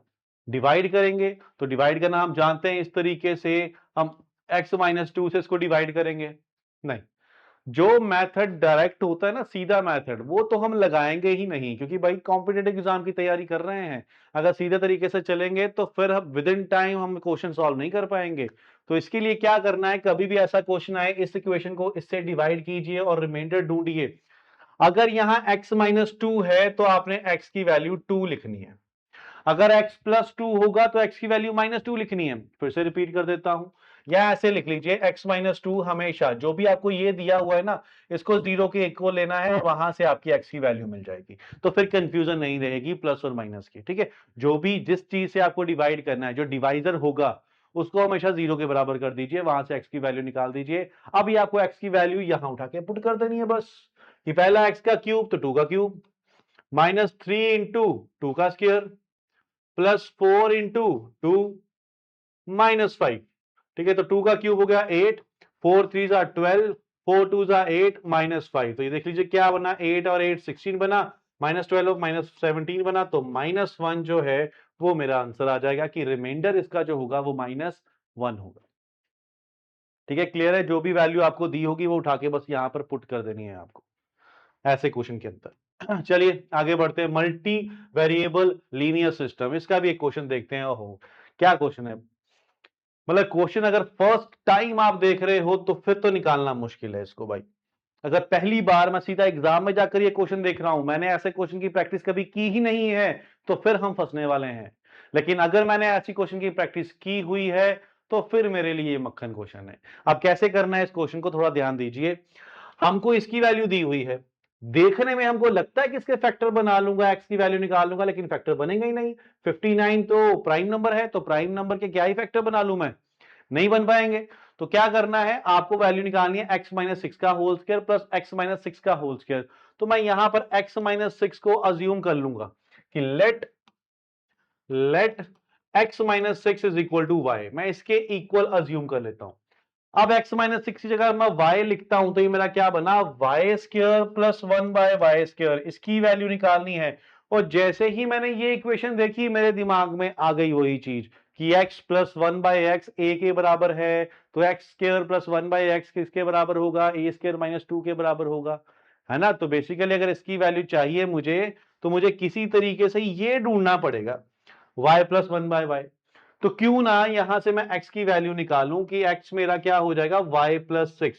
डिवाइड करेंगे तो डिवाइड करना हम जानते हैं, इस तरीके से हम x-2 से इसको डिवाइड करेंगे नहीं, जो मेथड डायरेक्ट होता है ना, सीधा मेथड, वो तो हम लगाएंगे ही नहीं, क्योंकि भाई कॉम्पिटिटिव एग्जाम की तैयारी कर रहे हैं, अगर सीधे तरीके से चलेंगे तो फिर हम विद इन टाइम हम क्वेश्चन सॉल्व नहीं कर पाएंगे। तो इसके लिए क्या करना है, कभी भी ऐसा क्वेश्चन आए इस इक्वेशन को इससे डिवाइड कीजिए और रिमाइंडर ढूंढिए। अगर यहां x-2 है तो आपने x की वैल्यू 2 लिखनी है, अगर x प्लस 2 होगा तो x की वैल्यू -2 लिखनी है। फिर से रिपीट कर देता हूं, या ऐसे लिख लीजिए x-2 हमेशा जो भी आपको ये दिया हुआ है ना, इसको 0 के इक्वल लेना है, वहां से आपकी x की वैल्यू मिल जाएगी, तो फिर कंफ्यूजन नहीं रहेगी प्लस और माइनस की। ठीक है, जो भी जिस चीज से आपको डिवाइड करना है, जो डिवाइजर होगा उसको हमेशा 0 के बराबर कर दीजिए, वहां से x की वैल्यू निकाल दीजिए। अभी आपको x की वैल्यू यहां उठा के पुट कर देनी है बस, कि पहला x का क्यूब तो 2 का क्यूब, -3 इंटू 2 का स्क्वायर प्लस 4 इंटू 2 -5। ठीक है, तो 2 का क्यूब हो गया 8, 4 3 जा 12, 4 2 जा 8, -5, तो ये देख लीजिए क्या बना, 8 और 8 16 बना, -12 और -17 बना, तो -1 जो है वो मेरा आंसर आ जाएगा, कि रिमाइंडर इसका जो होगा वो -1 होगा। ठीक है, क्लियर है, जो भी वैल्यू आपको दी होगी वो उठा के बस यहां पर पुट कर देनी है आपको, ऐसे क्वेश्चन के अंदर। चलिए आगे बढ़ते हैं, मल्टी वेरिएबल लीनियर सिस्टम, इसका भी एक क्वेश्चन देखते हैं। ओहो, क्या क्वेश्चन है, मतलब क्वेश्चन अगर फर्स्ट टाइम आप देख रहे हो तो फिर तो निकालना मुश्किल है इसको भाई। अगर पहली बार मैं सीधा एग्जाम में जाकर ये क्वेश्चन देख रहा हूं, मैंने ऐसे क्वेश्चन की प्रैक्टिस कभी की ही नहीं है, तो फिर हम फंसने वाले हैं। लेकिन अगर मैंने ऐसी क्वेश्चन की प्रैक्टिस की हुई है तो फिर मेरे लिए ये मक्खन क्वेश्चन है। अब कैसे करना है इस क्वेश्चन को, थोड़ा ध्यान दीजिए। हमको इसकी वैल्यू दी हुई है, देखने में हमको लगता है कि इसके फैक्टर बना लूंगा, एक्स की वैल्यू निकाल लूंगा, लेकिन फैक्टर बनेगा ही नहीं। 59 तो प्राइम नंबर है, तो प्राइम नंबर के क्या ही फैक्टर बना लूं मैं, नहीं बन पाएंगे। तो क्या करना है, आपको वैल्यू निकालनी है x-6 का होल स्क्वायर प्लस x-6 का होल स्क्वायर। तो मैं यहां पर x-6 को अज्यूम कर लूंगा कि let x-6 is equal to y, मैं इसके इक्वल अज्यूम कर लेता हूं। अब x-6 की जगह मैं y लिखता हूं तो ये मेरा क्या बना, y square plus 1 by y square, इसकी वैल्यू निकालनी है। और जैसे ही मैंने ये इक्वेशन देखी मेरे दिमाग में आ गई वही चीज कि x plus 1 by x a के बराबर है, तो x square plus 1 by x किसके बराबर होगा, ए स्क्वायर -2 के बराबर होगा, है ना। तो बेसिकली अगर इसकी वैल्यू चाहिए मुझे, तो मुझे किसी तरीके से ये ढूंढना पड़ेगा y प्लस 1 बाय वाई। तो क्यों ना यहां से मैं x की वैल्यू निकालूं कि x मेरा क्या हो जाएगा y+6,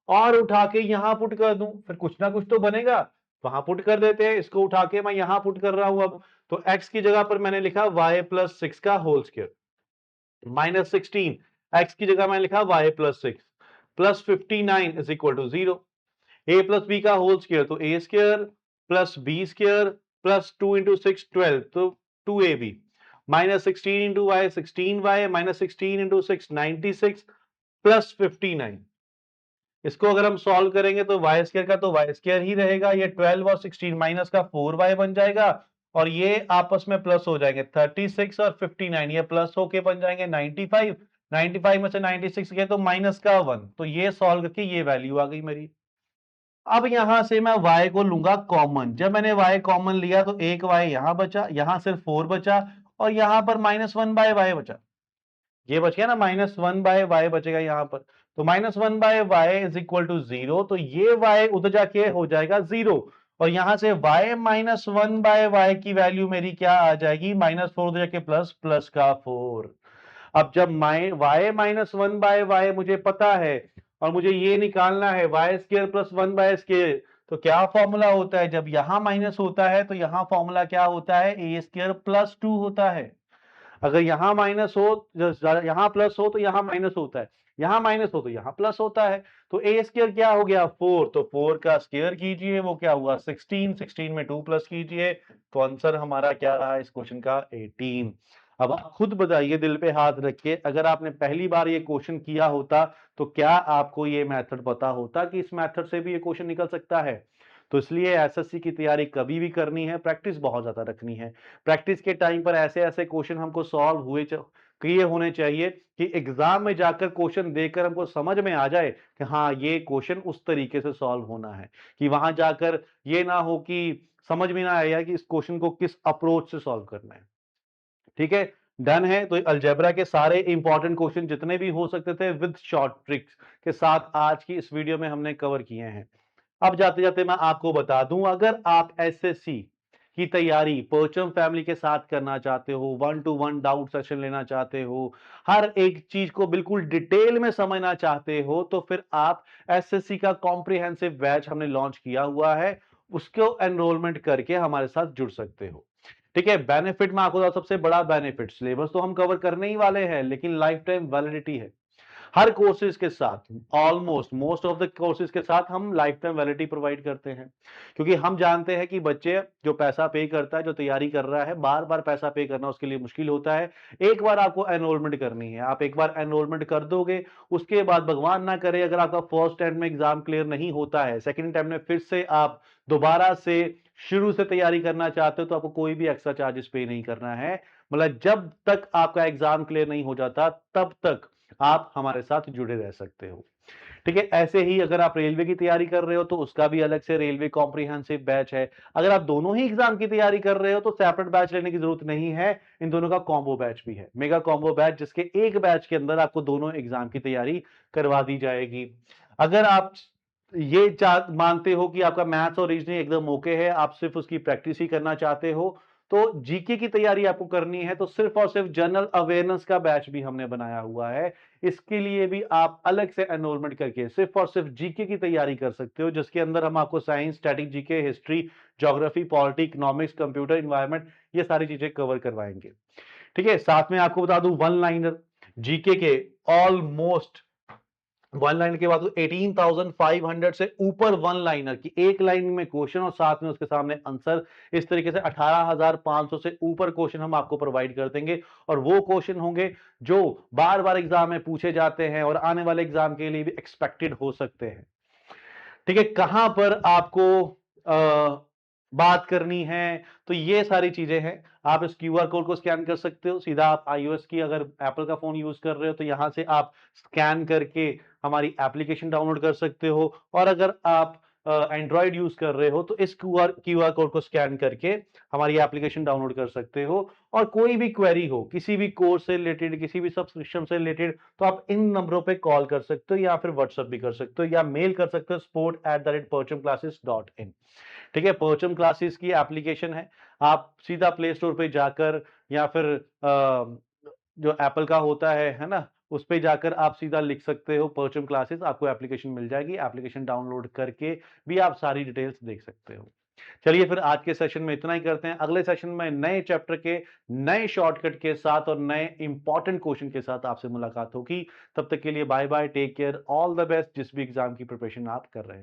और उठा के यहां पुट कर दूं, फिर कुछ ना कुछ तो बनेगा, वहां पुट कर देते हैं, इसको उठा के मैं यहां पुट कर रहा हूं। अब तो x की जगह पर मैंने लिखा y+6 का होल स्क्वायर, -16, x की जगह मैंने लिखा y+6 plus 59 is equal to 0, a plus b का होल स्क्वायर तो a square plus B square plus 2 into 6 12, तो 2ab, -16 into Y 16y, -16 into 6 96 plus 59। इसको अगर हम सॉल्व करेंगे तो वाई स्क्वायर का तो वाई स्क्वायर ही रहेगा, ये 12 और 16 माइनस का 4y बन जाएगा, और ये आपस में प्लस हो जाएंगे 36 और 59, ये प्लस होके बन जाएंगे 95, 95 में से 96 गए तो माइनस का 1, तो ये सॉल्व करके ये वैल्यू आ गई मेरी। अब यहां से मैं y को लूंगा कॉमन, जब मैंने y कॉमन लिया तो एक y यहां बचा, यहां सिर्फ 4 बचा, और यहां पर -1 बाय वाई बचा, ये बच गया ना, -1 बाय वाई बचेगा यहां पर, तो -1 by y is equal to 0, तो ये y उधर जाके हो जाएगा 0, और यहां से y -1 बाय वाई की वैल्यू मेरी क्या आ जाएगी, -4 उधर जाके प्लस, प्लस का 4। अब जब y माइनस 1/y मुझे पता है और मुझे ये निकालना है y square plus 1/y square, तो क्या फॉर्मूला होता है? जब यहां माइनस होता है तो यहां फॉर्मूला क्या होता है? a स्क्वायर प्लस 2 होता है। अगर यहां माइनस हो, यहां प्लस हो तो यहां माइनस होता है, यहां माइनस हो तो यहां प्लस होता है। तो ए स्क्वायर क्या हो गया? 4। तो 4 का स्क्वायर कीजिए, वो क्या हुआ? 16। 16 में 2 प्लस कीजिए, तो आंसर हमारा क्या रहा इस क्वेश्चन का? 18। अब आप खुद बताइए, दिल पे हाथ रख के, अगर आपने पहली बार ये क्वेश्चन किया होता तो क्या आपको ये मेथड पता होता कि इस मेथड से भी ये क्वेश्चन निकल सकता है? तो इसलिए एसएससी की तैयारी कभी भी करनी है, प्रैक्टिस बहुत ज्यादा रखनी है। प्रैक्टिस के टाइम पर ऐसे ऐसे क्वेश्चन हमको सॉल्व हुए किए होने चाहिए कि एग्जाम में जाकर क्वेश्चन देखकर हमको समझ में आ जाए कि हाँ, ये क्वेश्चन उस तरीके से सॉल्व होना है, कि वहां जाकर ये ना हो कि समझ में ना आया कि इस क्वेश्चन को किस अप्रोच से सॉल्व करना है। ठीक है, डन है। तो अलजेब्रा के सारे इंपॉर्टेंट क्वेश्चन जितने भी हो सकते थे विद शॉर्ट ट्रिक्स के साथ आज की इस वीडियो में हमने कवर किए हैं। अब जाते जाते मैं आपको बता दूं, अगर आप एसएससी की तैयारी परचम फैमिली के साथ करना चाहते हो, 1-to-1 डाउट सेशन लेना चाहते हो, हर एक चीज को बिल्कुल डिटेल में समझना चाहते हो, तो फिर आप एसएससी का कॉम्प्रिहेंसिव बैच हमने लॉन्च किया हुआ है, उसको एनरोलमेंट करके हमारे साथ जुड़ सकते हो। ठीक है, बेनिफिट में आपको सबसे बड़ा बेनिफिट, सिलेबस तो हम कवर करने ही वाले हैं, लेकिन लाइफ टाइम वैलिडिटी है हर कोर्सेज के साथ। Almost most of the courses के साथ हम लाइफ टाइम वैलिडिटी प्रोवाइड करते हैं, क्योंकि हम जानते हैं कि बच्चे जो पैसा पे करता है, जो तैयारी कर रहा है, बार बार पैसा पे करना उसके लिए मुश्किल होता है। एक बार आपको एनरोलमेंट करनी है, आप एक बार एनरोलमेंट कर दोगे, उसके बाद भगवान ना करे अगर आपका फर्स्ट टाइम में एग्जाम क्लियर नहीं होता है, सेकेंड टाइम में फिर से आप दोबारा से शुरू से तैयारी करना चाहते हो, तो आपको कोई भी एक्स्ट्रा चार्जेस पे नहीं करना है। मतलब जब तक आपका एग्जाम क्लियर नहीं हो जाता तब तक आप हमारे साथ जुड़े रह सकते हो। ठीक है, ऐसे ही अगर आप रेलवे की तैयारी कर रहे हो तो उसका भी अलग से रेलवे कॉम्प्रिहेंसिव बैच है। अगर आप दोनों ही एग्जाम की तैयारी कर रहे हो तो सेपरेट बैच लेने की जरूरत नहीं है, इन दोनों का कॉम्बो बैच भी है, मेगा कॉम्बो बैच, जिसके एक बैच के अंदर आपको दोनों एग्जाम की तैयारी करवा दी जाएगी। अगर आप ये मानते हो कि आपका मैथ्स और रीजनिंग एकदम ओके है, आप सिर्फ उसकी प्रैक्टिस ही करना चाहते हो, तो जीके की तैयारी आपको करनी है, तो सिर्फ और सिर्फ जनरल अवेयरनेस का बैच भी हमने बनाया हुआ है। इसके लिए भी आप अलग से एनरोलमेंट करके सिर्फ और सिर्फ जीके की तैयारी कर सकते हो, जिसके अंदर हम आपको science, static GK, history, geography, polity, economics, computer, environment, ये सारी चीजें कवर करवाएंगे। ठीक है, साथ में आपको बता दूं, वन लाइनर जीके के ऑलमोस्ट वन लाइन के बाद 18,500 से ऊपर वन लाइनर की एक लाइन में क्वेश्चन और साथ में उसके सामने आंसर, इस तरीके से 18,500 से ऊपर क्वेश्चन हम आपको प्रोवाइड कर देंगे। और वो क्वेश्चन होंगे जो बार बार एग्जाम में पूछे जाते हैं और आने वाले एग्जाम के लिए भी एक्सपेक्टेड हो सकते हैं। ठीक है, कहां पर आपको बात करनी है, तो ये सारी चीजें हैं। आप इस क्यूआर कोड को स्कैन कर सकते हो, सीधा आप आईओएस की अगर एप्पल का फोन यूज कर रहे हो तो यहां से आप स्कैन करके हमारी एप्लीकेशन डाउनलोड कर सकते हो, और अगर आप एंड्रॉइड यूज कर रहे हो तो इस क्यूआर कोड को स्कैन करके हमारी एप्लीकेशन डाउनलोड कर सकते हो। और कोई भी क्वेरी हो किसी भी कोर्स से रिलेटेड, किसी भी सब्सक्रिप्शन से रिलेटेड, तो आप इन नंबरों पे कॉल कर सकते हो या फिर व्हाट्सएप भी कर सकते हो या मेल कर सकते हो support@perchamclasses.in। ठीक है, परचम क्लासेस की एप्लीकेशन है, आप सीधा प्ले स्टोर पे जाकर या फिर जो एप्पल का होता है ना, उस पे जाकर आप सीधा लिख सकते हो परचम क्लासेस, आपको एप्लीकेशन मिल जाएगी, एप्लीकेशन डाउनलोड करके भी आप सारी डिटेल्स देख सकते हो। चलिए फिर आज के सेशन में इतना ही करते हैं, अगले सेशन में नए चैप्टर के नए शॉर्टकट के साथ और नए इंपॉर्टेंट क्वेश्चन के साथ आपसे मुलाकात होगी। तब तक के लिए bye bye, take care, all the best जिस भी एग्जाम की प्रिपरेशन आप कर रहे हैं।